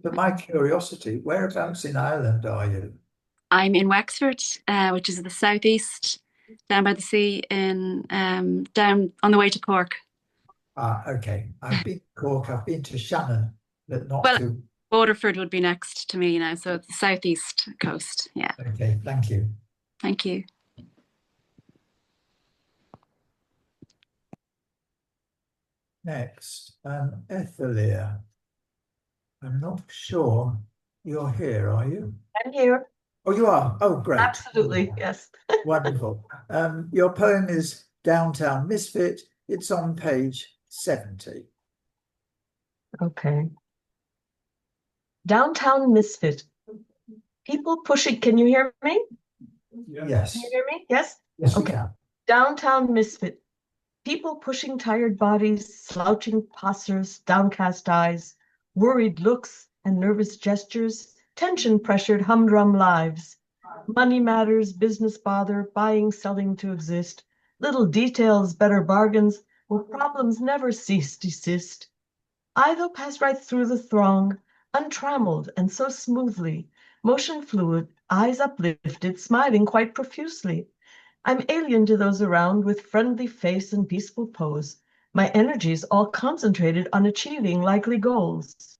For my curiosity, whereabouts in Ireland are you? I'm in Wexford, which is the southeast, down by the sea, down on the way to Cork. Ah, okay. I've been to Cork, I've been to Shannon, but not Well, to... Waterford would be next to me now, so it's the southeast coast. Yeah. Okay, thank you. Thank you. Next, Ethalia. I'm not sure you're here, are you? I'm here. Oh, you are? Oh, great. Absolutely, yes. Wonderful. Your poem is Downtown Misfit. It's on page 70. Okay. Downtown Misfit. People pushing, can you hear me? Yes. Can you hear me? Yes? Yes, we Okay. can. Downtown Misfit. People pushing tired bodies, slouching postures, downcast eyes, worried looks and nervous gestures, tension-pressured humdrum lives. Money matters, business bother, buying, selling to exist. Little details, better bargains, where problems never cease, desist. I, though, pass right through the throng, untrammeled and so smoothly, motion fluid, eyes uplifted, smiling quite profusely. I'm alien to those around with friendly face and peaceful pose. My energies all concentrated on achieving likely goals.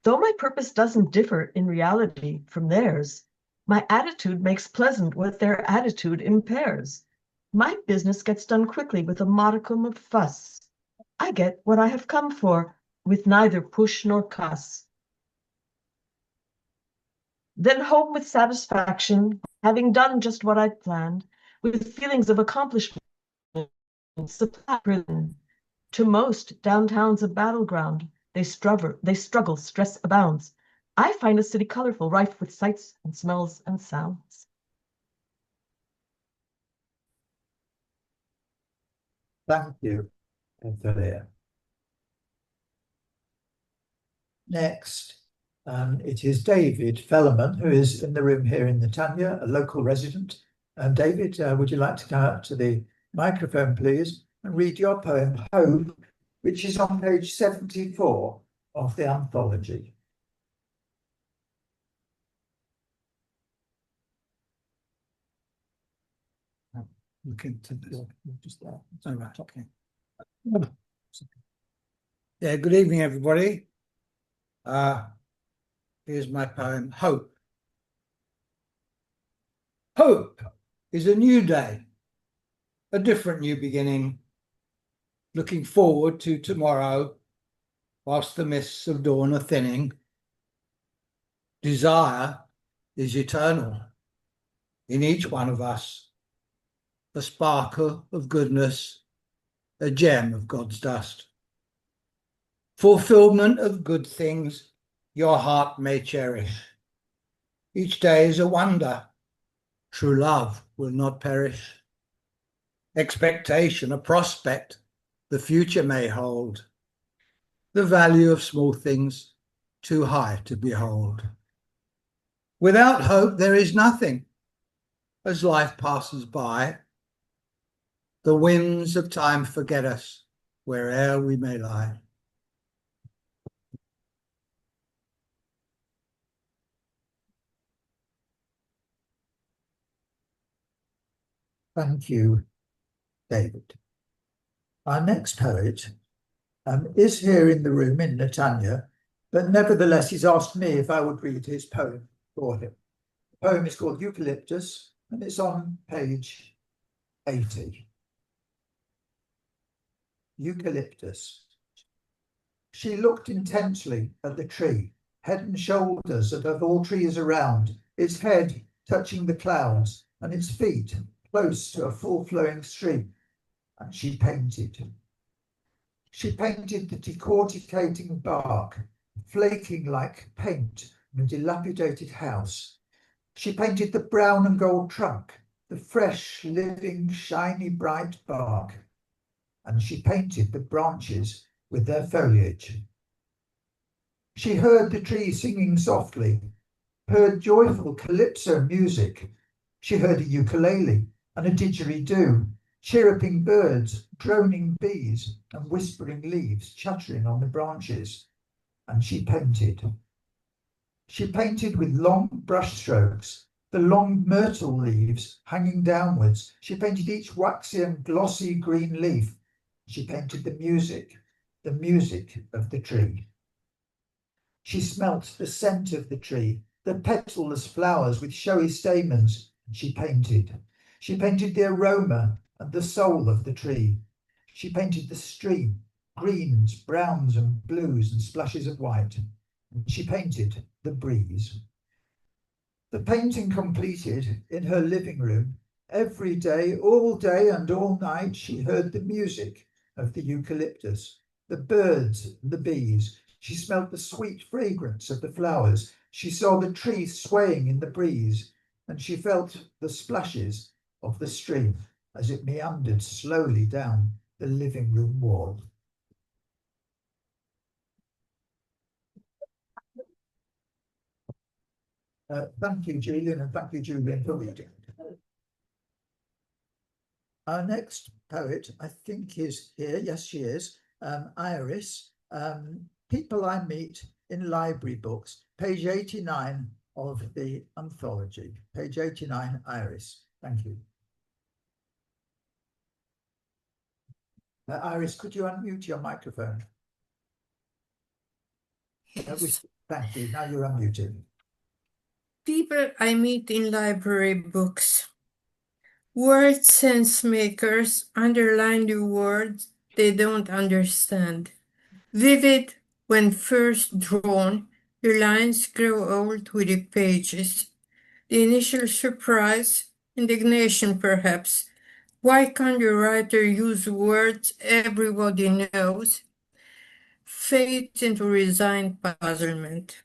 Though my purpose doesn't differ in reality from theirs, my attitude makes pleasant what their attitude impairs. My business gets done quickly with a modicum of fuss. I get what I have come for with neither push nor cuss. Then home with satisfaction, having done just what I'd planned, with feelings of accomplishment supplied. To most, downtown's a battleground. They struggle, stress abounds. I find a city colorful, rife with sights and smells and sounds. Thank you, Anthology. Next, it is David Fellerman, who is in the room here in Netanya, a local resident. David, would you like to come up to the microphone, please, and read your poem, Home, which is on page 74 of the anthology. Look into this. Just there. Oh, right, okay. Yeah, good evening, everybody. Here's my poem, Hope. Hope is a new day, a different new beginning, looking forward to tomorrow whilst the mists of dawn are thinning. Desire is eternal in each one of us, a sparkle of goodness, a gem of God's dust. Fulfillment of good things your heart may cherish. Each day is a wonder. True love will not perish. Expectation, a prospect the future may hold. The value of small things too high to behold. Without hope there is nothing. As life passes by, the winds of time forget us where'er we may lie. Thank you, David. Our next poet is here in the room in Netanya, but nevertheless he's asked me if I would read his poem for him. The poem is called Eucalyptus, and it's on page 80. Eucalyptus. She looked intently at the tree, head and shoulders above all trees around, its head touching the clouds and its feet close to a full-flowing stream, and she painted. She painted the decorticating bark, flaking like paint in a dilapidated house. She painted the brown and gold trunk, the fresh, living, shiny, bright bark, and she painted the branches with their foliage. She heard the tree singing softly, heard joyful calypso music. She heard a ukulele and a didgeridoo, chirruping birds, droning bees, and whispering leaves chattering on the branches. And she painted. She painted with long brush strokes, the long myrtle leaves hanging downwards. She painted each waxy and glossy green leaf. She painted the music of the tree. She smelt the scent of the tree, the petalless flowers with showy stamens. She painted. She painted the aroma and the soul of the tree. She painted the stream, greens, browns and blues and splashes of white. She painted the breeze. The painting completed in her living room, every day and all night, she heard the music of the eucalyptus, the birds and the bees. She smelt the sweet fragrance of the flowers. She saw the tree swaying in the breeze, and she felt the splashes of the stream as it meandered slowly down the living room wall. Thank you, Julian, and thank you, Julian, for reading. Our next poet, I think, is here. Yes, she is. Iris. People I Meet in Library Books, page 89 of the anthology. Page 89, Iris. Thank you. Iris, could you unmute your microphone? Thank you. Now you're unmuted. People I meet in library books. Word sense makers underline the words they don't understand. Vivid when first drawn, the lines grow old with the pages. The initial surprise, indignation perhaps. Why can't the writer use words everybody knows? Fades into resigned puzzlement.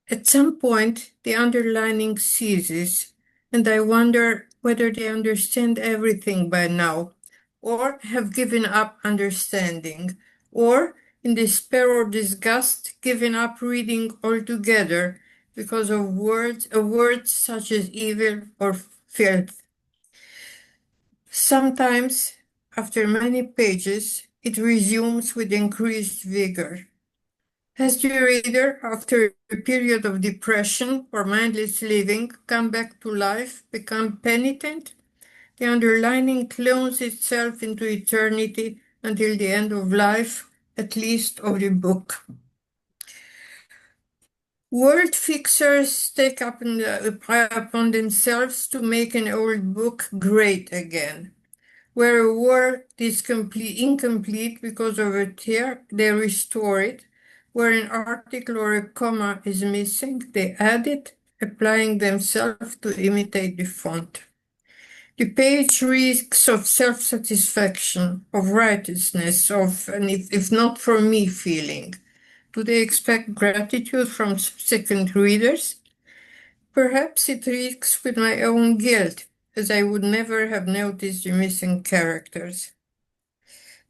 At some point, the underlining ceases, and I wonder whether they understand everything by now, or have given up understanding, or, in despair or disgust, given up reading altogether because of words such as evil or filth. Sometimes, after many pages, it resumes with increased vigor. Has the reader, after a period of depression or mindless living, come back to life, become penitent? The underlining clones itself into eternity until the end of life, at least of the book. Word fixers take upon themselves to make an old book great again. Where a word is incomplete because of a tear, they restore it. Where an article or a comma is missing, they add it, applying themselves to imitate the font. The page reeks of self-satisfaction, of righteousness, of an if not for me feeling. Do they expect gratitude from subsequent readers? Perhaps it reeks with my own guilt, as I would never have noticed the missing characters.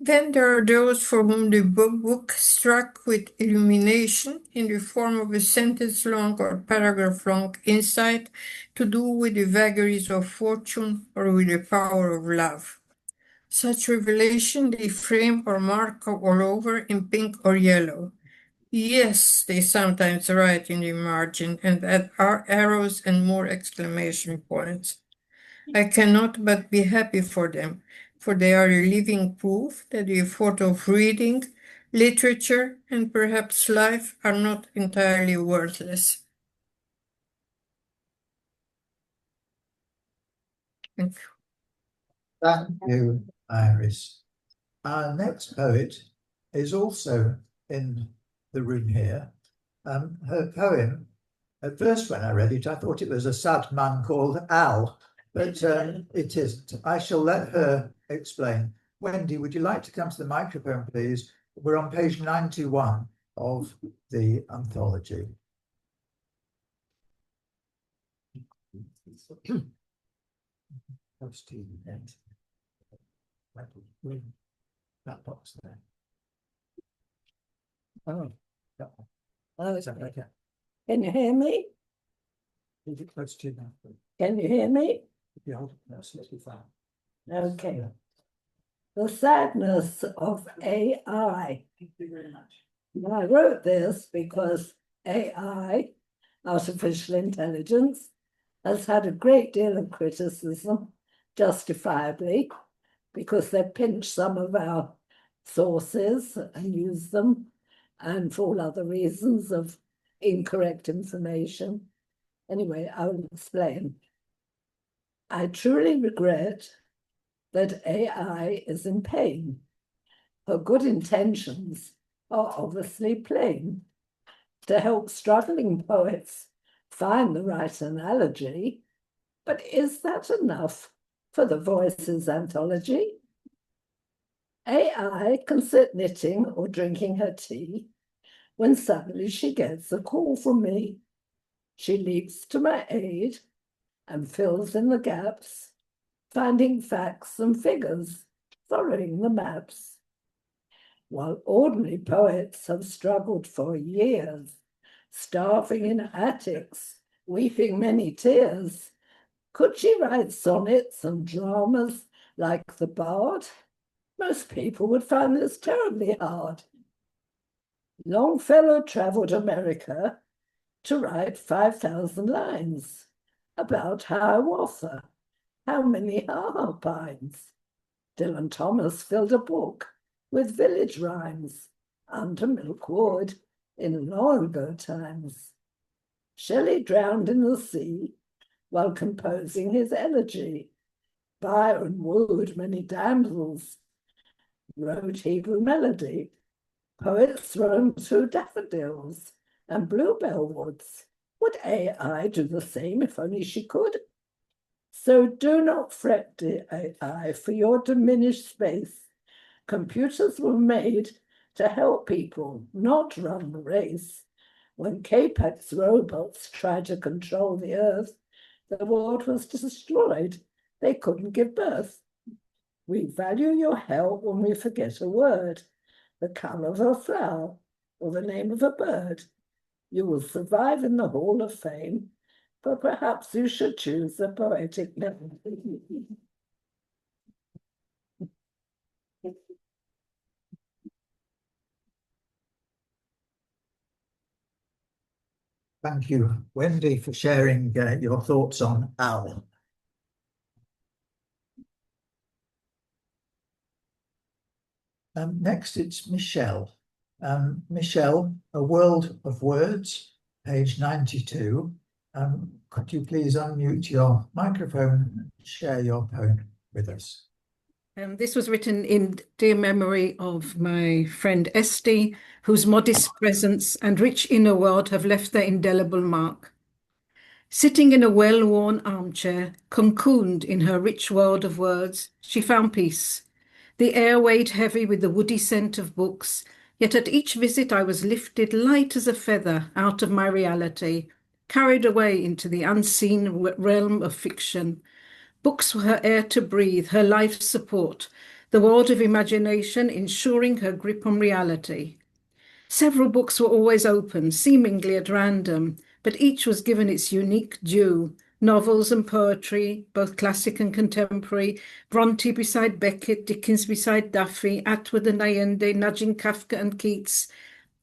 Then there are those for whom the book struck with illumination in the form of a sentence-long or paragraph-long insight to do with the vagaries of fortune or with the power of love. Such revelation they frame or mark all over in pink or yellow. Yes, they sometimes write in the margin and add arrows and more exclamation points. I cannot but be happy for them, for they are a living proof that the effort of reading, literature, and perhaps life are not entirely worthless. Thank you. Thank you, Iris. Our next poet is also in the room here. Her poem, at first when I read it, I thought it was a sad man called Al, but it isn't. I shall let her explain. Wendy, would you like to come to the microphone, please? We're on page 91 of the anthology. That box there. Oh, that one. oh, Is that okay? can you hear me? Leave it close to you now. Can you hear me? If you hold it, that's it'll be fine. Okay. The sadness of AI. Thank you very much. I wrote this because AI, artificial intelligence, has had a great deal of criticism, justifiably, because they pinch some of our sources and use them, and for all other reasons of incorrect information. Anyway, I will explain. I truly regret that AI is in pain. Her good intentions are obviously plain: to help struggling poets find the right analogy. But is that enough for the Voices anthology? AI can sit knitting or drinking her tea when suddenly she gets a call from me. She leaps to my aid and fills in the gaps, finding facts and figures, following the maps. While ordinary poets have struggled for years, starving in attics, weeping many tears, could she write sonnets and dramas like the bard? Most people would find this terribly hard. Longfellow travelled America to write 5,000 lines about Hiawatha. How many haha pines? Dylan Thomas filled a book with village rhymes under Milk Wood in long ago times. Shelley drowned in the sea while composing his elegy. Byron wooed many damsels, wrote Hebrew melody. Poets roam through daffodils and bluebell woods. Would AI do the same if only she could? So do not fret, dear AI, for your diminished space. Computers were made to help people, not run the race. When CAPEX robots tried to control the earth, the world was destroyed. They couldn't give birth. We value your help when we forget a word, the colour of a flower, or the name of a bird. You will survive in the Hall of Fame, but perhaps you should choose the poetic name. Thank you, Wendy, for sharing your thoughts on Owl. Next, it's Michelle. Michelle, A World of Words, page 92. Could you please unmute your microphone and share your poem with us? This was written in dear memory of my friend Esty, whose modest presence and rich inner world have left their indelible mark. Sitting in a well-worn armchair, cocooned in her rich world of words, she found peace. The air weighed heavy with the woody scent of books, yet at each visit I was lifted light as a feather out of my reality, carried away into the unseen realm of fiction. Books were her air to breathe, her life support, the world of imagination ensuring her grip on reality. Several books were always open, seemingly at random, but each was given its unique due. Novels and poetry, both classic and contemporary, Bronte beside Beckett, Dickens beside Duffy, Atwood and Allende nudging Kafka and Keats,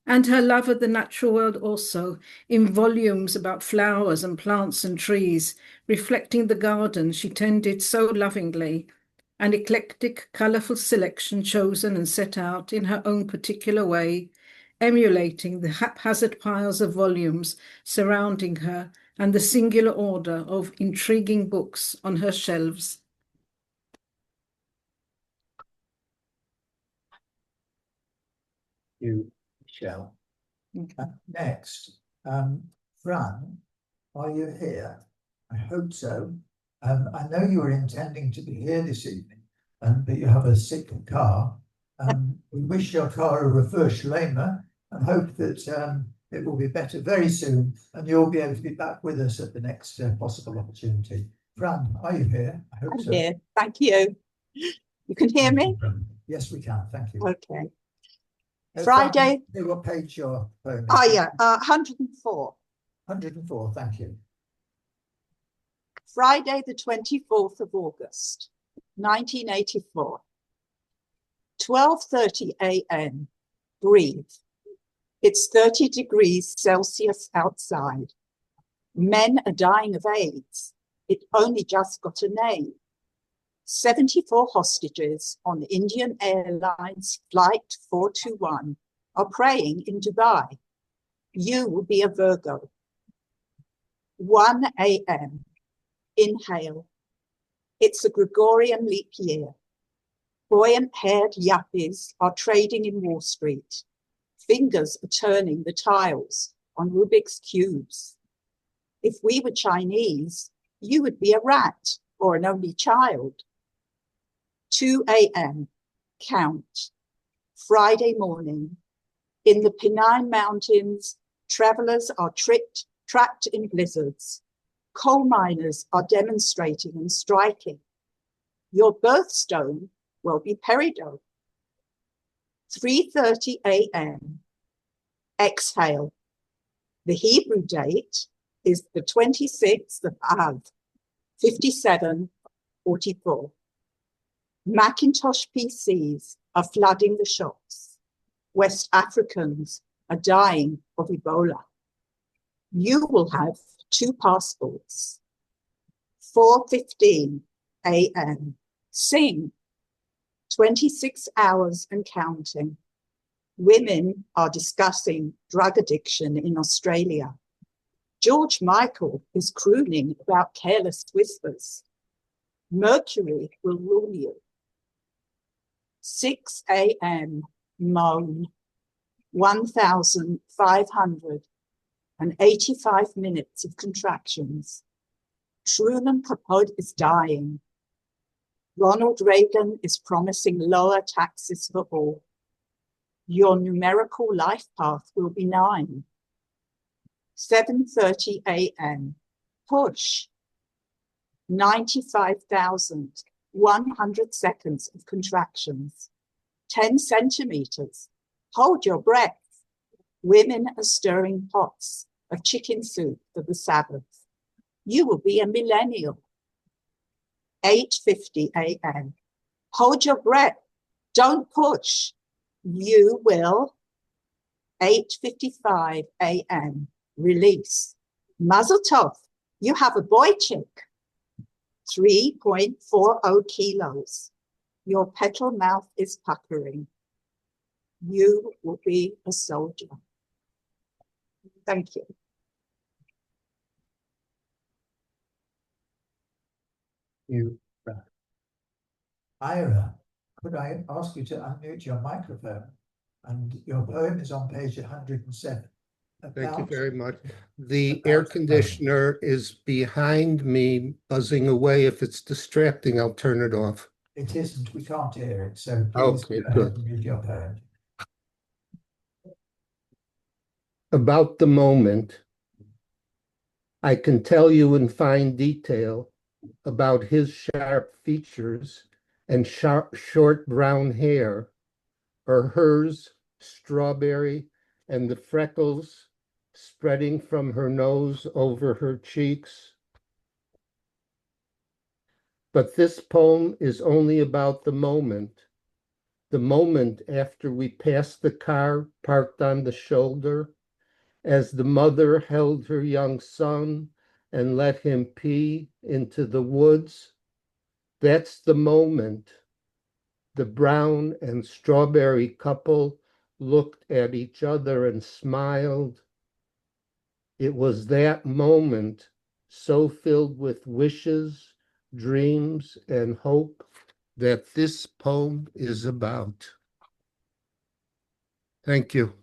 and her love of the natural world also, in volumes about flowers and plants and trees, reflecting the garden she tended so lovingly, an eclectic, colourful selection chosen and set out in her own particular way, emulating the haphazard piles of volumes surrounding her and the singular order of intriguing books on her shelves. You, Michelle. Next, Fran, are you here? I hope so. I know you were intending to be here this evening, but you have a sick car. We wish your car a reverse Schlemer and hope that it will be better very soon and you'll be able to be back with us at the next possible opportunity. Fran, are you here? I hope so. I'm here. Thank you. You can hear me? Yes, we can. Thank you. Okay. Friday. Fran, what page your phone is? Oh, yeah, 104. 104, thank you. Friday, the 24th of August, 1984. 12:30 a.m. Breathe. It's 30 degrees Celsius outside. Men are dying of AIDS. It only just got a name. 74 hostages on Indian Airlines Flight 421 are praying in Dubai. You will be a Virgo. 1 a.m. Inhale. It's a Gregorian leap year. Buoyant-haired yappies are trading in Wall Street. Fingers are turning the tiles on Rubik's cubes. If we were Chinese, you would be a rat or an only child. 2 a.m. Count. Friday morning. In the Pennine Mountains, travelers are trapped in blizzards. Coal miners are demonstrating and striking. Your birthstone will be peridot. 3:30 a.m. Exhale. The Hebrew date is the 26th of Av, 5744. Macintosh PCs are flooding the shops. West Africans are dying of Ebola. You will have 2 passports. 4:15 a.m. Sing. 26 hours and counting. Women are discussing drug addiction in Australia. George Michael is crooning about careless whispers. Mercury will rule you. 6 a.m. moan. 1,585 minutes of contractions. Truman Capote is dying. Ronald Reagan is promising lower taxes for all. Your numerical life path will be 9. 7:30 a.m. Push. 95,100 seconds of contractions. 10 centimeters. Hold your breath. Women are stirring pots of chicken soup for the Sabbath. You will be a millennial. 8:50 a.m. Hold your breath. Don't push. You will. 8:55 a.m. Release. Mazel tov. You have a boy chick. 3.40 kilos. Your petal mouth is puckering. You will be a soldier. Thank you. Ira, could I ask you to unmute your microphone? And your poem is on page 107. Thank you very much. The air conditioner is behind me, buzzing away. If it's distracting, I'll turn it off. It isn't. We can't hear it. So please Okay, go ahead and read your poem. About the moment, I can tell you in fine detail about his sharp features and short brown hair, or hers strawberry, and the freckles spreading from her nose over her cheeks. But this poem is only about the moment after we passed the car parked on the shoulder, as the mother held her young son and let him pee into the woods. That's the moment. The brown and strawberry couple looked at each other and smiled. It was that moment, so filled with wishes, dreams, and hope, that this poem is about. Thank you.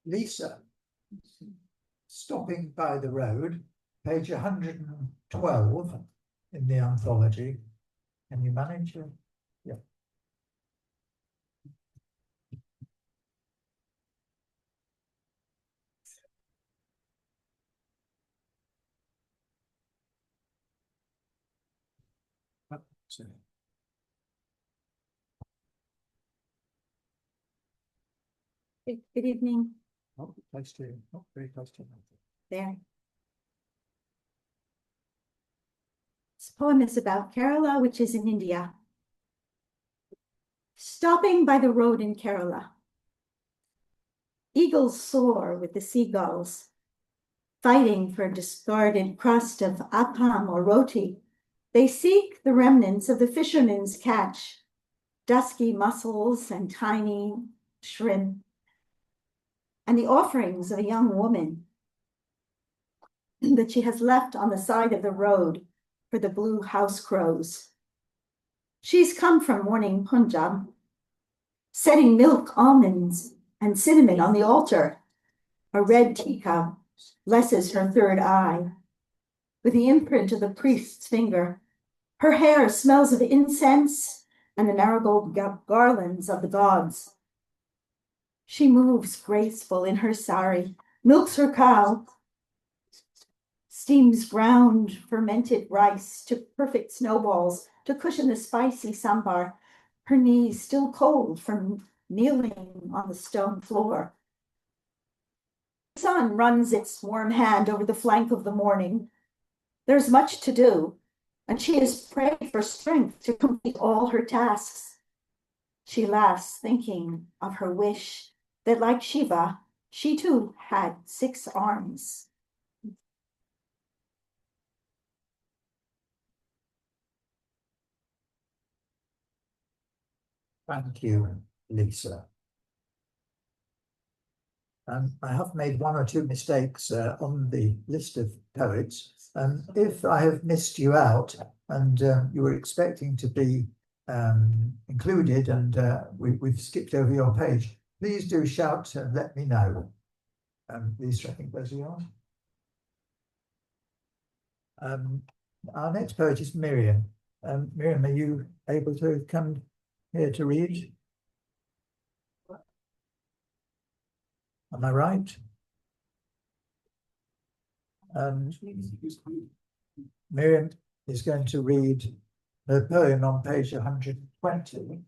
Lisa, Stopping by the Road, page 112 in the anthology. Can you manage it? Yeah. Good evening. Not close to, not very close to. There. This poem is about Kerala, which is in India. Stopping by the road in Kerala. Eagles soar with the seagulls, fighting for a discarded crust of appam or roti. They seek the remnants of the fisherman's catch, dusky mussels and tiny shrimp, and the offerings of a young woman that she has left on the side of the road for the blue house crows. She's come from morning Punjab, setting milk, almonds, and cinnamon on the altar. A red teacup blesses her third eye with the imprint of the priest's finger. Her hair smells of incense and the marigold garlands of the gods. She moves graceful in her sari, milks her cow, steams ground fermented rice to perfect snowballs to cushion the spicy sambar, her knees still cold from kneeling on the stone floor. The sun runs its warm hand over the flank of the morning. There's much to do, and she is praying for strength to complete all her tasks. She laughs, thinking of her wish that, like Shiva, she too had 6 arms. Thank you, Lisa. I have made one or two mistakes on the list of poets. If I have missed you out and you were expecting to be included and we've skipped over your page, please do shout and let me know. Lisa, I think those are yours. Our next poet is Miriam. Miriam, are you able to come here to read? Am I right? Miriam is going to read her poem on page 120.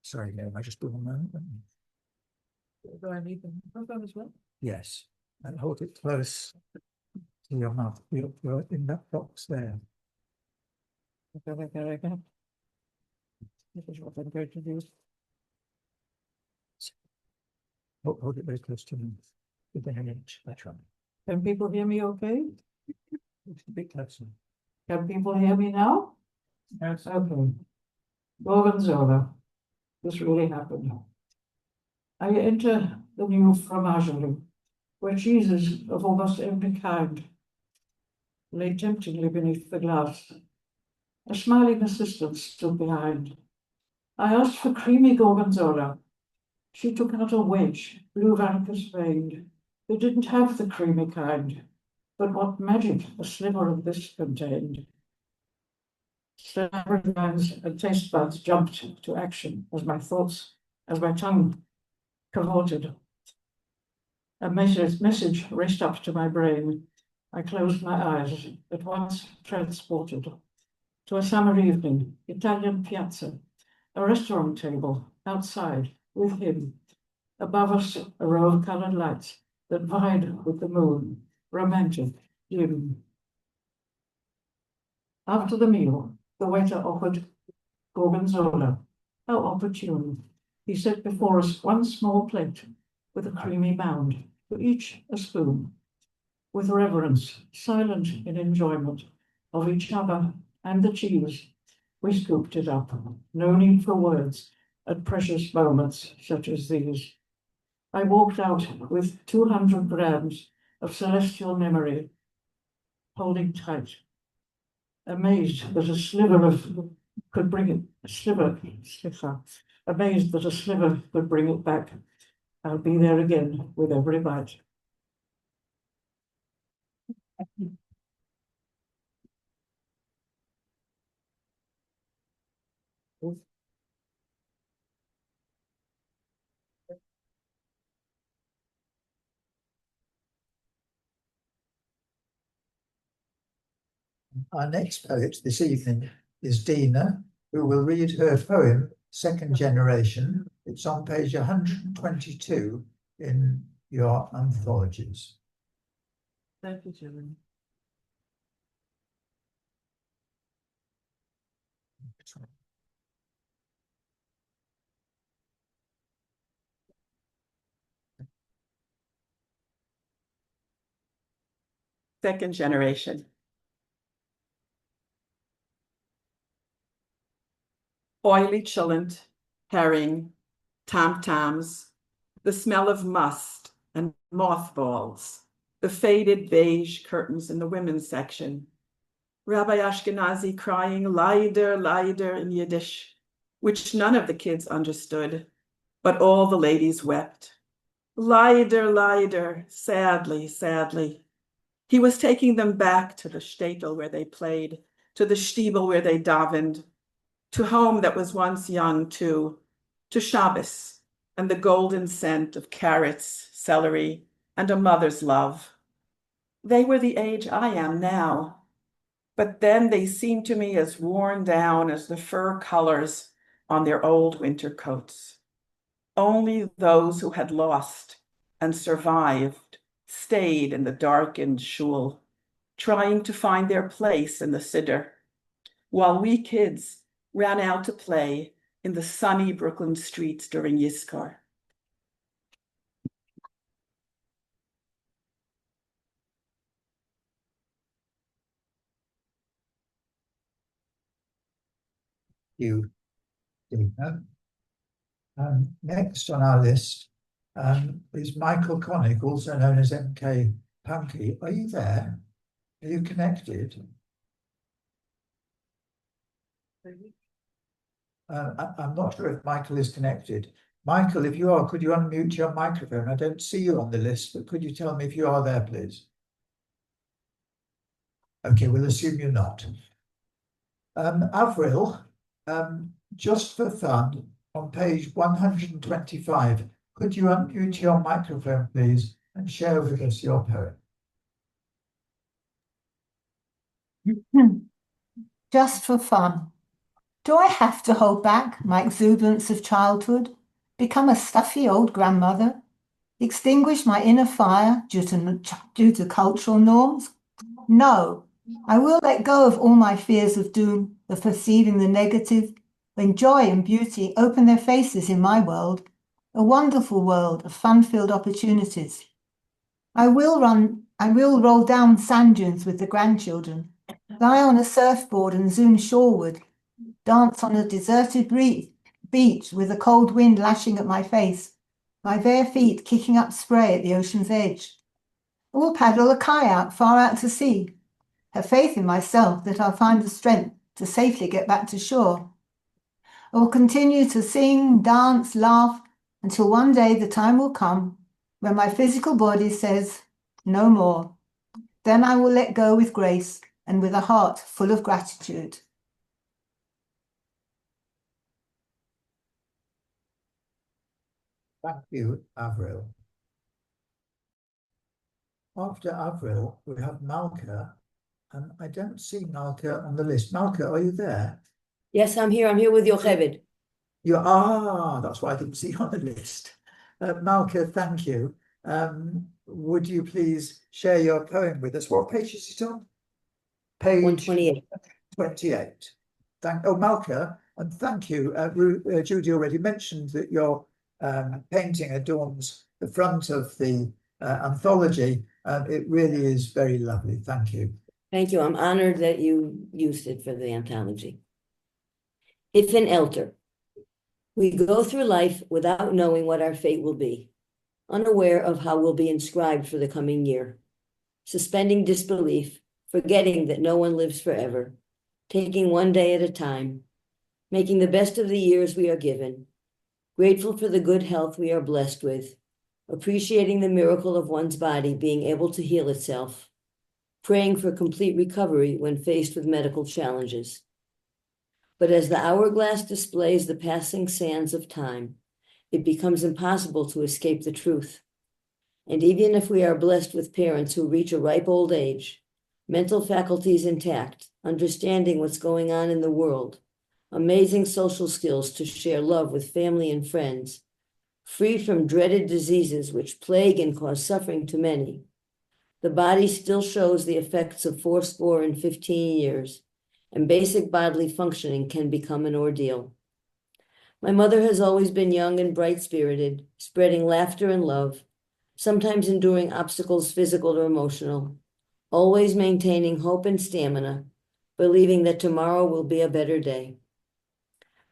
Sorry, Miriam, I just put one moment. Do I need the microphone as well? Yes, and hold it close to your mouth. You're in that box there. Okay. This is what I'm going to do. Hold it very close to me. Within an inch. That's right. Can people hear me okay? It's a bit closer. Can people hear me now? Yes. Okay. Gorgonzola. This really happened. I enter the new fromagerie, where cheeses of almost every kind lay temptingly beneath the glass. A smiling assistant stood behind. I asked for creamy gorgonzola. She took out a wedge, blue Vanicus veined. They didn't have the creamy kind, but what magic a sliver of this contained. Stammering minds and taste buds jumped to action as my tongue cavorted. A message raced up to my brain. I closed my eyes, at once transported to a summer evening, Italian piazza, a restaurant table outside with him. Above us, a row of colored lights that vied with the moon, romantic, dim. After the meal, the waiter offered gorgonzola. How opportune. He set before us one small plate with a creamy mound, to each a spoon. With reverence, silent in enjoyment of each other and the cheese, we scooped it up. No need for words at precious moments such as these. I walked out with 200 grams of celestial memory, holding tight, amazed that a sliver could bring it back. I'll be there again with every bite. Our next poet this evening is Dina, who will read her poem, Second Generation. It's on page 122 in your anthologies. Thank you, Jillian. Second Generation. Oily chillant, herring, tam-tams, the smell of must and mothballs, the faded beige curtains in the women's section, Rabbi Ashkenazi crying leider, leider in Yiddish, which none of the kids understood, but all the ladies wept. Leider, leider, sadly, sadly. He was taking them back to the shtetl where they played, to the shtibel where they davened, to home that was once young too, to Shabbos and the golden scent of carrots, celery, and a mother's love. They were the age I am now, but then they seemed to me as worn down as the fur colors on their old winter coats. Only those who had lost and survived stayed in the darkened shul, trying to find their place in the siddur, while we kids ran out to play in the sunny Brooklyn streets during Yizkor. you, Dina. Next on our list is Michael Connick, also known as MK Punky. Are you there? Are you connected? I'm not sure if Michael is connected. Michael, if you are, could you unmute your microphone? I don't see you on the list, but could you tell me if you are there, please? Okay, we'll assume you're not. Avril, just for fun, on page 125, could you unmute your microphone, please, and share with us your poem? Just for fun. Do I have to hold back my exuberance of childhood, become a stuffy old grandmother, extinguish my inner fire due to cultural norms? No, I will let go of all my fears of doom, of perceiving the negative, when joy and beauty open their faces in my world, a wonderful world of fun-filled opportunities. I will roll down sand dunes with the grandchildren, lie on a surfboard and zoom shoreward, dance on a deserted beach with a cold wind lashing at my face, my bare feet kicking up spray at the ocean's edge. I will paddle a kayak far out to sea, have faith in myself that I'll find the strength to safely get back to shore. I will continue to sing, dance, laugh, until one day the time will come when my physical body says, no more. Then I will let go with grace and with a heart full of gratitude. Thank you, Avril. After Avril, we have Malka, and I don't see Malka on the list. Malka, are you there? Yes, I'm here. I'm here with Yocheved. That's why I didn't see you on the list. Malka, thank you. Would you please share your poem with us? What page is it on? Page 128. 28. Malka, and thank you. Judy already mentioned that your painting adorns the front of the anthology. It really is very lovely. Thank you. Thank you. I'm honored that you used it for the anthology. If an elder, we go through life without knowing what our fate will be, unaware of how we'll be inscribed for the coming year, suspending disbelief, forgetting that no one lives forever, taking one day at a time, making the best of the years we are given, grateful for the good health we are blessed with, appreciating the miracle of one's body being able to heal itself, praying for complete recovery when faced with medical challenges. But as the hourglass displays the passing sands of time, it becomes impossible to escape the truth. And even if we are blessed with parents who reach a ripe old age, mental faculties intact, understanding what's going on in the world, amazing social skills to share love with family and friends, free from dreaded diseases which plague and cause suffering to many, the body still shows the effects of 15 years, and basic bodily functioning can become an ordeal. My mother has always been young and bright-spirited, spreading laughter and love, sometimes enduring obstacles physical or emotional, always maintaining hope and stamina, believing that tomorrow will be a better day.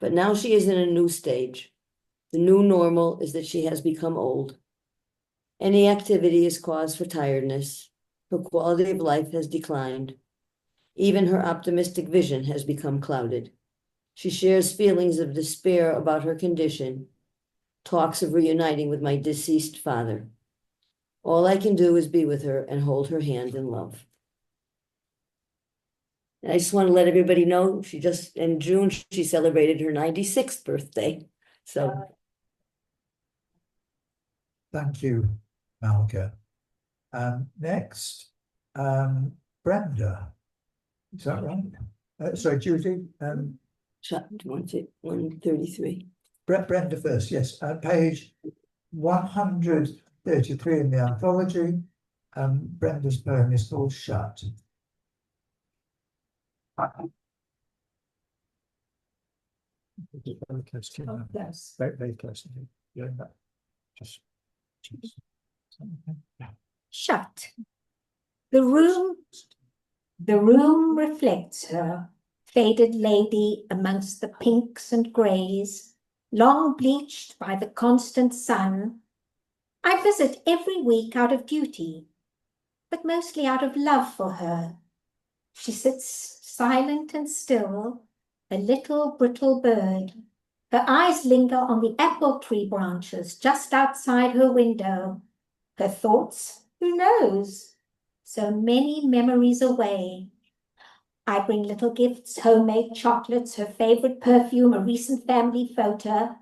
But now she is in a new stage. The new normal is that she has become old. Any activity is cause for tiredness. Her quality of life has declined. Even her optimistic vision has become clouded. She shares feelings of despair about her condition, talks of reuniting with my deceased father. All I can do is be with her and hold her hand in love. And I just want to let everybody know, in June, she celebrated her 96th birthday. So. Thank you, Malka. Next, Brenda. Is that right? Sorry, Judy. 133. Brenda first, yes. Page 133 in the anthology. Brenda's poem is called Shut. Very close to you. Yes. Very close to you. You're in that. Just. Shut. The room reflects her, faded lady amongst the pinks and greys, long bleached by the constant sun, I visit every week out of duty, but mostly out of love for her. She sits silent and still, a little brittle bird. Her eyes linger on the apple tree branches just outside her window. Her thoughts, who knows? So many memories away. I bring little gifts, homemade chocolates, her favorite perfume, a recent family photo.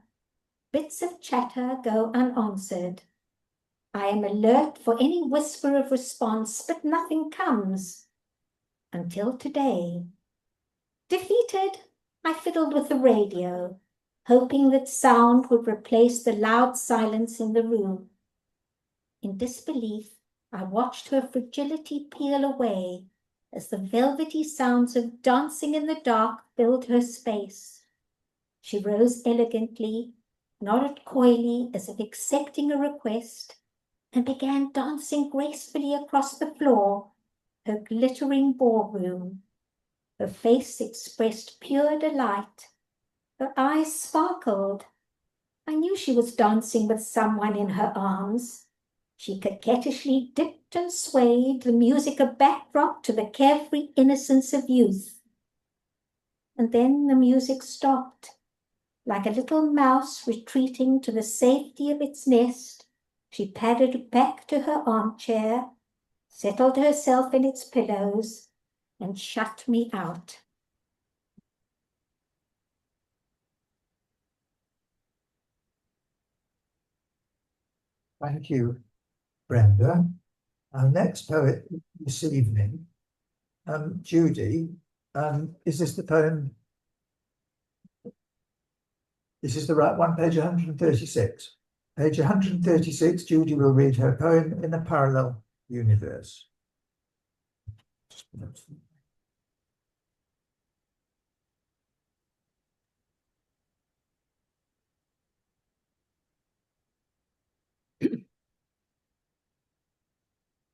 Bits of chatter go unanswered. I am alert for any whisper of response, but nothing comes. Until today. Defeated, I fiddled with the radio, hoping that sound would replace the loud silence in the room. In disbelief, I watched her fragility peel away as the velvety sounds of dancing in the dark filled her space. She rose elegantly, nodded coyly as if accepting a request, and began dancing gracefully across the floor, her glittering ballroom. Her face expressed pure delight. Her eyes sparkled. I knew she was dancing with someone in her arms. She coquettishly dipped and swayed, the music a backdrop to the carefree innocence of youth. And then the music stopped. Like a little mouse retreating to the safety of its nest, she padded back to her armchair, settled herself in its pillows, and shut me out. Thank you, Brenda. Our next poet this evening, Judy. Is this the poem? This is the right one, page 136. Page 136, Judy will read her poem In a Parallel Universe.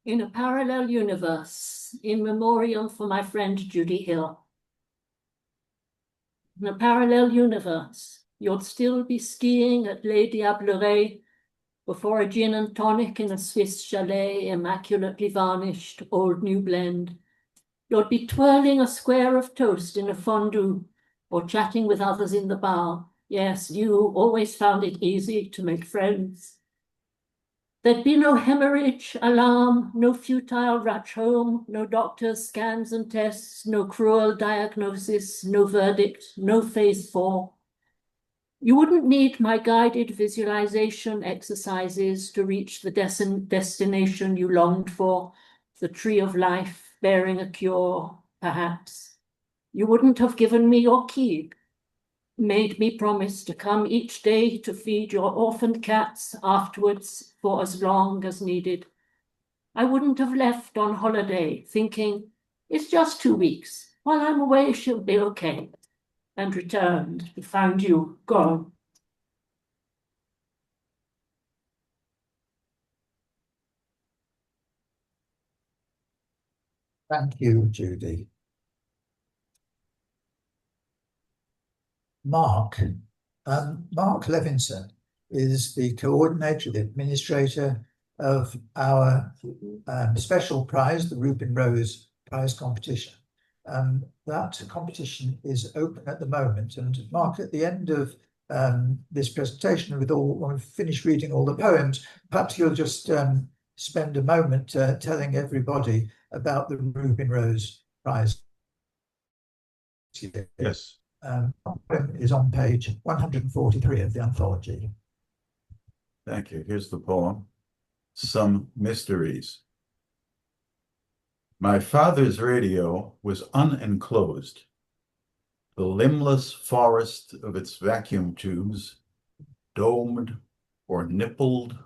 In a parallel universe, in memoriam for my friend Judy Hill. In a parallel universe, you'd still be skiing at Les Diablerets before a gin and tonic in a Swiss chalet, immaculately varnished, old new blend. You'd be twirling a square of toast in a fondue or chatting with others in the bar. Yes, you always found it easy to make friends. There'd be no hemorrhage, alarm, no futile rush home, no doctor's scans and tests, no cruel diagnosis, no verdict, no phase 4. You wouldn't need my guided visualization exercises to reach the destination you longed for, the tree of life bearing a cure, perhaps. You wouldn't have given me your key, made me promise to come each day to feed your orphaned cats afterwards for as long as needed. I wouldn't have left on holiday thinking, it's just 2 weeks. While I'm away, she'll be okay, and returned to find you gone. Thank you, Judy. Mark Levinson is the coordinator, the administrator of our special prize, the Reuben Rose Prize competition. That competition is open at the moment, and Mark, at the end of this presentation, when we've finished reading all the poems, perhaps you'll just spend a moment telling everybody about the Reuben Rose Prize. Yes. Is on page 143 of the anthology. Thank you. Here's the poem, Some Mysteries. My father's radio was unenclosed. The limbless forest of its vacuum tubes, domed or nippled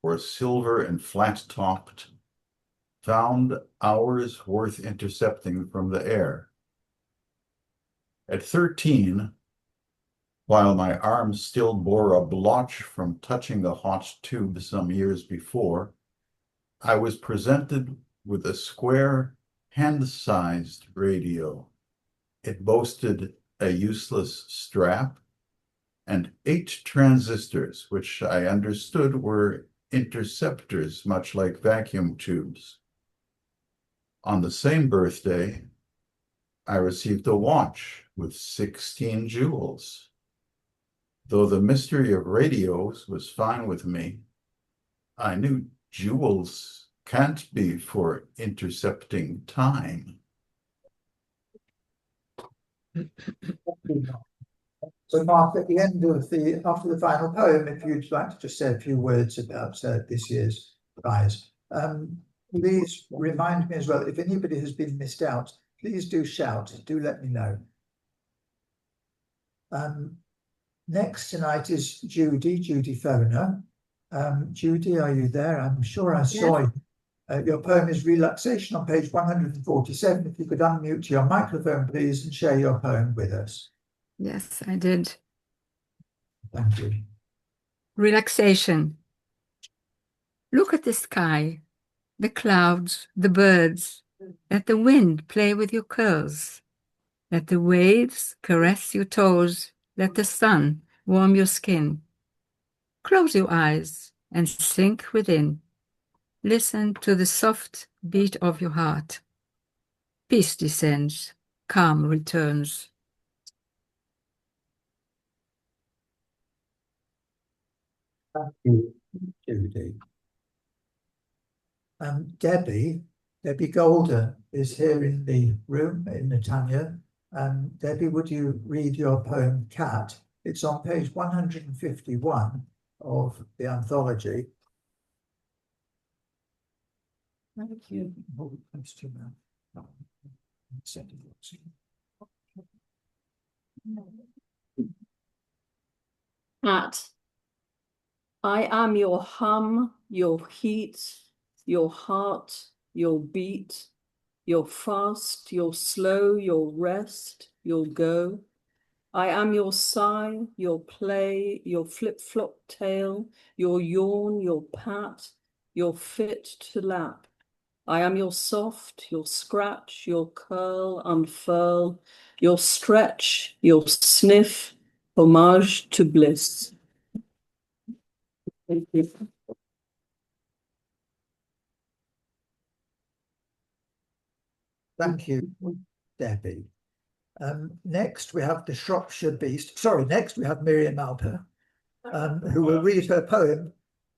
or silver and flat-topped, found hours worth intercepting from the air. At 13, while my arms still bore a blotch from touching the hot tube some years before, I was presented with a square, hand-sized radio, It boasted a useless strap and 8 transistors, which I understood were interceptors, much like vacuum tubes. On the same birthday, I received a watch with 16 jewels. Though the mystery of radios was fine with me, I knew jewels can't be for intercepting time. So, Mark, at the end of after the final poem, if you'd like to just say a few words about this year's prize, please remind me as well, if anybody has been missed out, please do shout, do let me know. Next tonight is Judy Phoner. Judy, are you there? I'm sure I saw you. Your poem is Relaxation on page 147. If you could unmute your microphone, please, and share your poem with us. Yes, I did. Thank you. Relaxation. Look at the sky, the clouds, the birds. Let the wind play with your curls. Let the waves caress your toes. Let the sun warm your skin. Close your eyes and sink within. Listen to the soft beat of your heart. Peace descends, calm returns. Thank you, Judy. Debbie Golder is here in the room in Netanya. Debbie, would you read your poem Cat? It's on page 151 of the anthology. Thank you. Cat. I am your hum, your heat, your heart, your beat, your fast, your slow, your rest, your go. I am your sigh, your play, your flip-flop tail, your yawn, your pat, your fit to lap. I am your soft, your scratch, your curl, unfurl, your stretch, your sniff, homage to bliss. Thank you. Thank you, Debbie. Next, we have the Shropshire Beast. Sorry, next we have Miriam Alper, who will read her poem,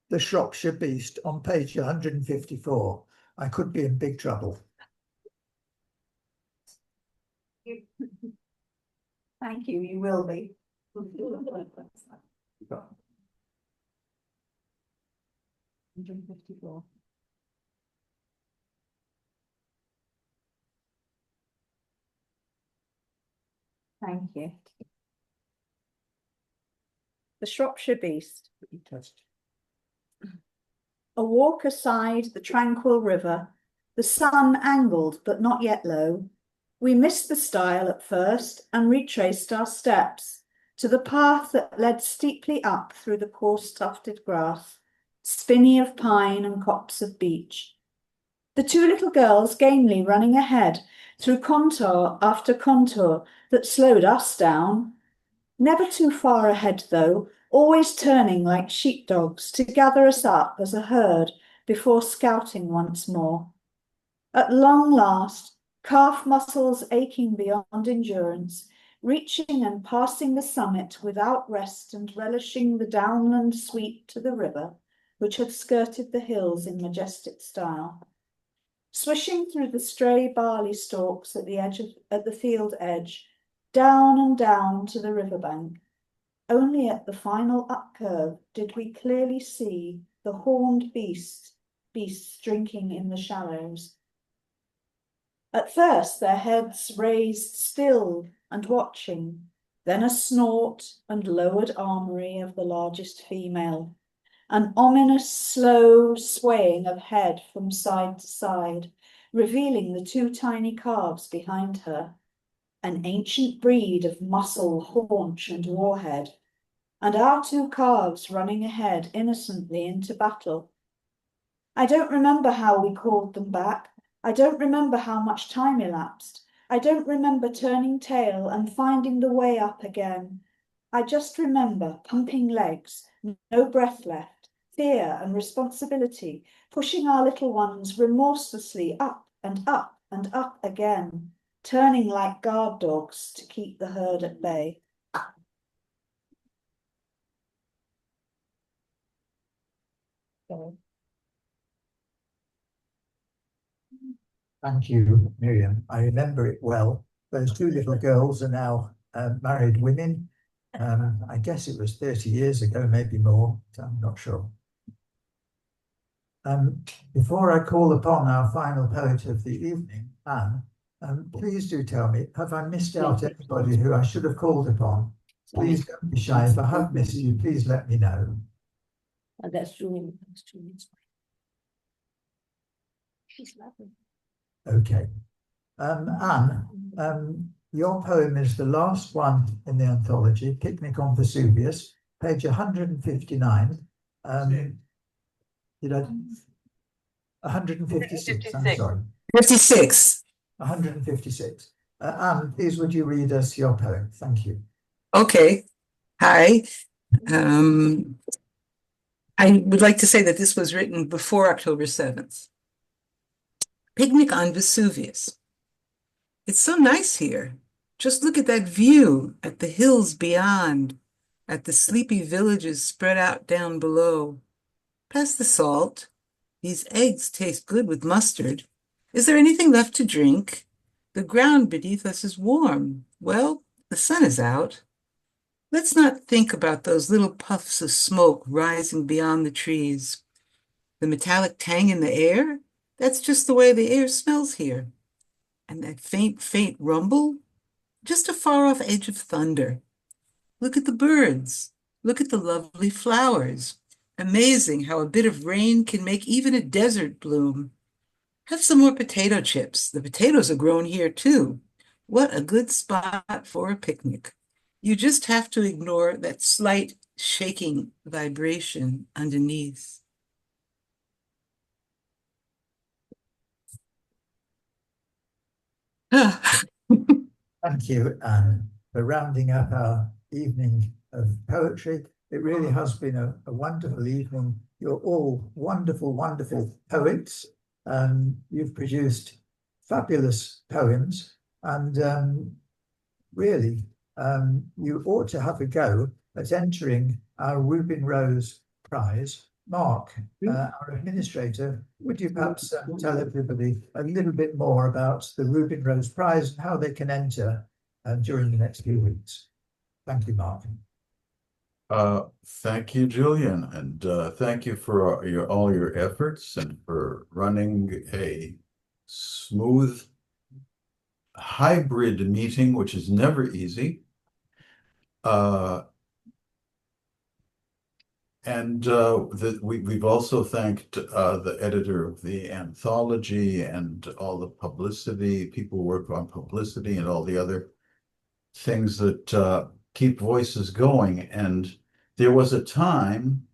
The Shropshire Beast, on page 154. I could be in big trouble. Thank you, you will be. 154. Thank you. The Shropshire Beast. A walk aside the tranquil river, the sun angled but not yet low. We missed the stile at first and retraced our steps to the path that led steeply up through the coarse tufted grass, spinney of pine and copse of beech. The two little girls gamely running ahead through contour after contour that slowed us down. Never too far ahead, though, always turning like sheepdogs to gather us up as a herd before scouting once more. At long last, calf muscles aching beyond endurance, reaching and passing the summit without rest and relishing the downland sweep to the river, which had skirted the hills in majestic style. Swishing through the stray barley stalks at the field edge, down and down to the riverbank. Only at the final up-curve did we clearly see the horned beasts drinking in the shallows. At first their heads raised still and watching, then a snort and lowered armory of the largest female, an ominous slow swaying of head from side to side, revealing the two tiny calves behind her, an ancient breed of muscle, haunch, and warhead, and our two calves running ahead innocently into battle. I don't remember how we called them back. I don't remember how much time elapsed, I don't remember turning tail and finding the way up again. I just remember pumping legs, no breath left, fear and responsibility, pushing our little ones remorselessly up and up and up again, turning like guard dogs to keep the herd at bay. Thank you, Miriam. I remember it well. Those two little girls are now married women. I guess it was 30 years ago, maybe more, I'm not sure. Before I call upon our final poet of the evening, Anne, please do tell me, have I missed out anybody who I should have called upon? Please don't be shy. If I have missed you, please let me know. That's true. That's true. She's lovely. Okay. Anne, your poem is the last one in the anthology, Picnic on Vesuvius, page 159. Did I? 156, I'm sorry. 56. 156. Anne, please would you read us your poem? Thank you. Okay. Hi. I would like to say that this was written before October 7th. Picnic on Vesuvius. It's so nice here. Just look at that view, at the hills beyond, at the sleepy villages spread out down below. Pass the salt. These eggs taste good with mustard. Is there anything left to drink? The ground beneath us is warm. Well, the sun is out. Let's not think about those little puffs of smoke rising beyond the trees. The metallic tang in the air, that's just the way the air smells here. And that faint, faint rumble, just a far-off edge of thunder. Look at the birds. Look at the lovely flowers. Amazing how a bit of rain can make even a desert bloom. Have some more potato chips. The potatoes are grown here too. What a good spot for a picnic. You just have to ignore that slight shaking vibration underneath. Thank you, Anne, for rounding up our evening of poetry. It really has been a wonderful evening. You're all wonderful, wonderful poets. You've produced fabulous poems, and really, you ought to have a go at entering our Reuben Rose Prize. Mark, our administrator, would you perhaps tell everybody a little bit more about the Reuben Rose Prize and how they can enter during the next few weeks? Thank you, Mark. Thank you, Julian, and thank you for all your efforts and for running a smooth hybrid meeting, which is never easy. We've also thanked the editor of the anthology and all the publicity, people who work on publicity and all the other things that keep voices going. And there was a time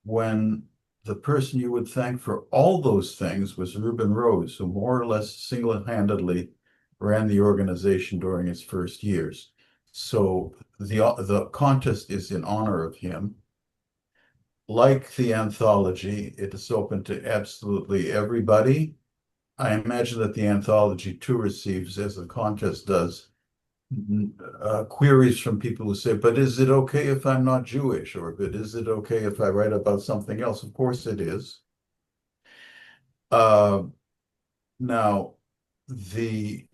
when the person you would thank for all those things was Reuben Rose, who more or less single-handedly ran the organization during its first years. So the contest is in honor of him. Like the anthology, it is open to absolutely everybody. I imagine that the anthology too receives, as the contest does, queries from people who say, but is it okay if I'm not Jewish? Or but is it okay if I write about something else? Of course it is. Now, the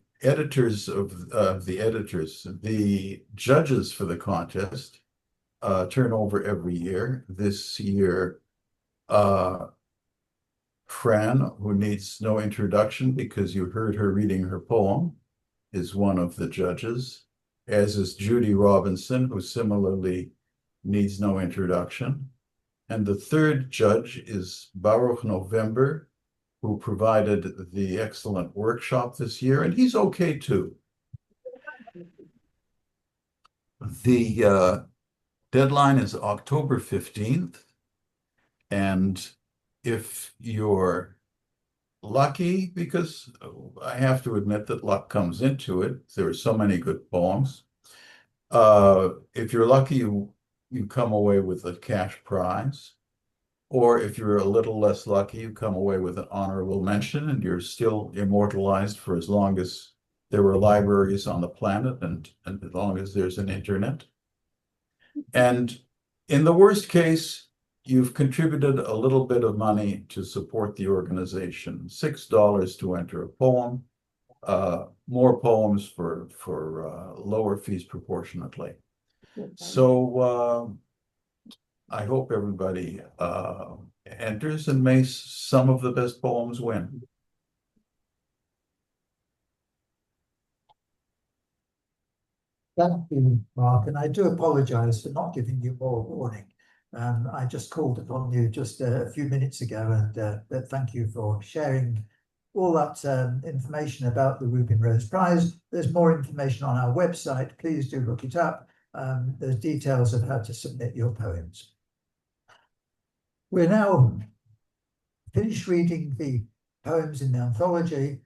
the judges for the contest turn over every year. This year, Fran, who needs no introduction because you heard her reading her poem, is one of the judges, as is Judy Robinson, who similarly needs no introduction. And the third judge is Baruch November, who provided the excellent workshop this year, and he's okay too. The deadline is October 15th, and if you're lucky because I have to admit that luck comes into it. There are so many good poems. If you're lucky, you come away with a cash prize. Or if you're a little less lucky, you come away with an honorable mention and you're still immortalized for as long as there were libraries on the planet and as long as there's an internet. And in the worst case, you've contributed a little bit of money to support the organization. $6 to enter a poem, more poems for lower fees proportionately. So I hope everybody enters and may some of the best poems win. Thank you, Mark, and I do apologise for not giving you more warning. I just called upon you just a few minutes ago, and thank you for sharing all that information about the Reuben Rose Prize. There's more information on our website. Please do look it up. There's details of how to submit your poems. We're now finished reading the poems in the anthology.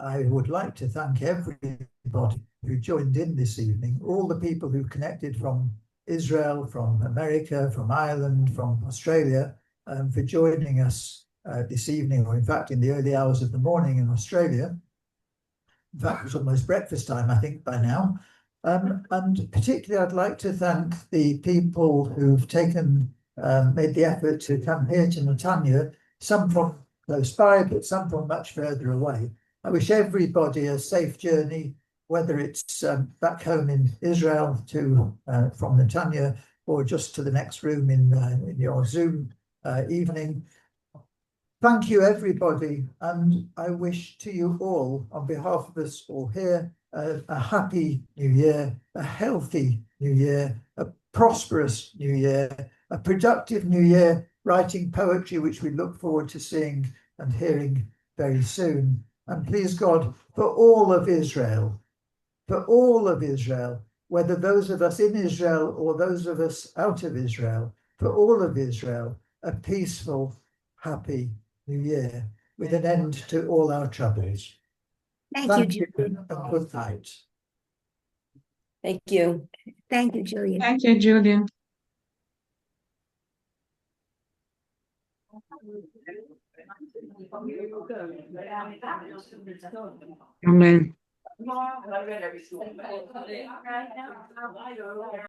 I would like to thank everybody who joined in this evening, all the people who connected from Israel, from America, from Ireland, from Australia, for joining us this evening, or in fact in the early hours of the morning in Australia. In fact, it's almost breakfast time, I think, by now. And particularly I'd like to thank the people who've made the effort to come here to Netanya, some from close by, but some from much further away. I wish everybody a safe journey, whether it's back home in Israel to from Netanya or just to the next room in your Zoom evening. Thank you, everybody, and I wish to you all, on behalf of us all here, a happy new year, a healthy new year, a prosperous new year, a productive new year, writing poetry, which we look forward to seeing and hearing very soon. And please God, for all of Israel, whether those of us in Israel or those of us out of Israel, for all of Israel, a peaceful, happy new year with an end to all our troubles. Thank you and good night. Thank you. Thank you, Julian. Thank you, Julian. Amen.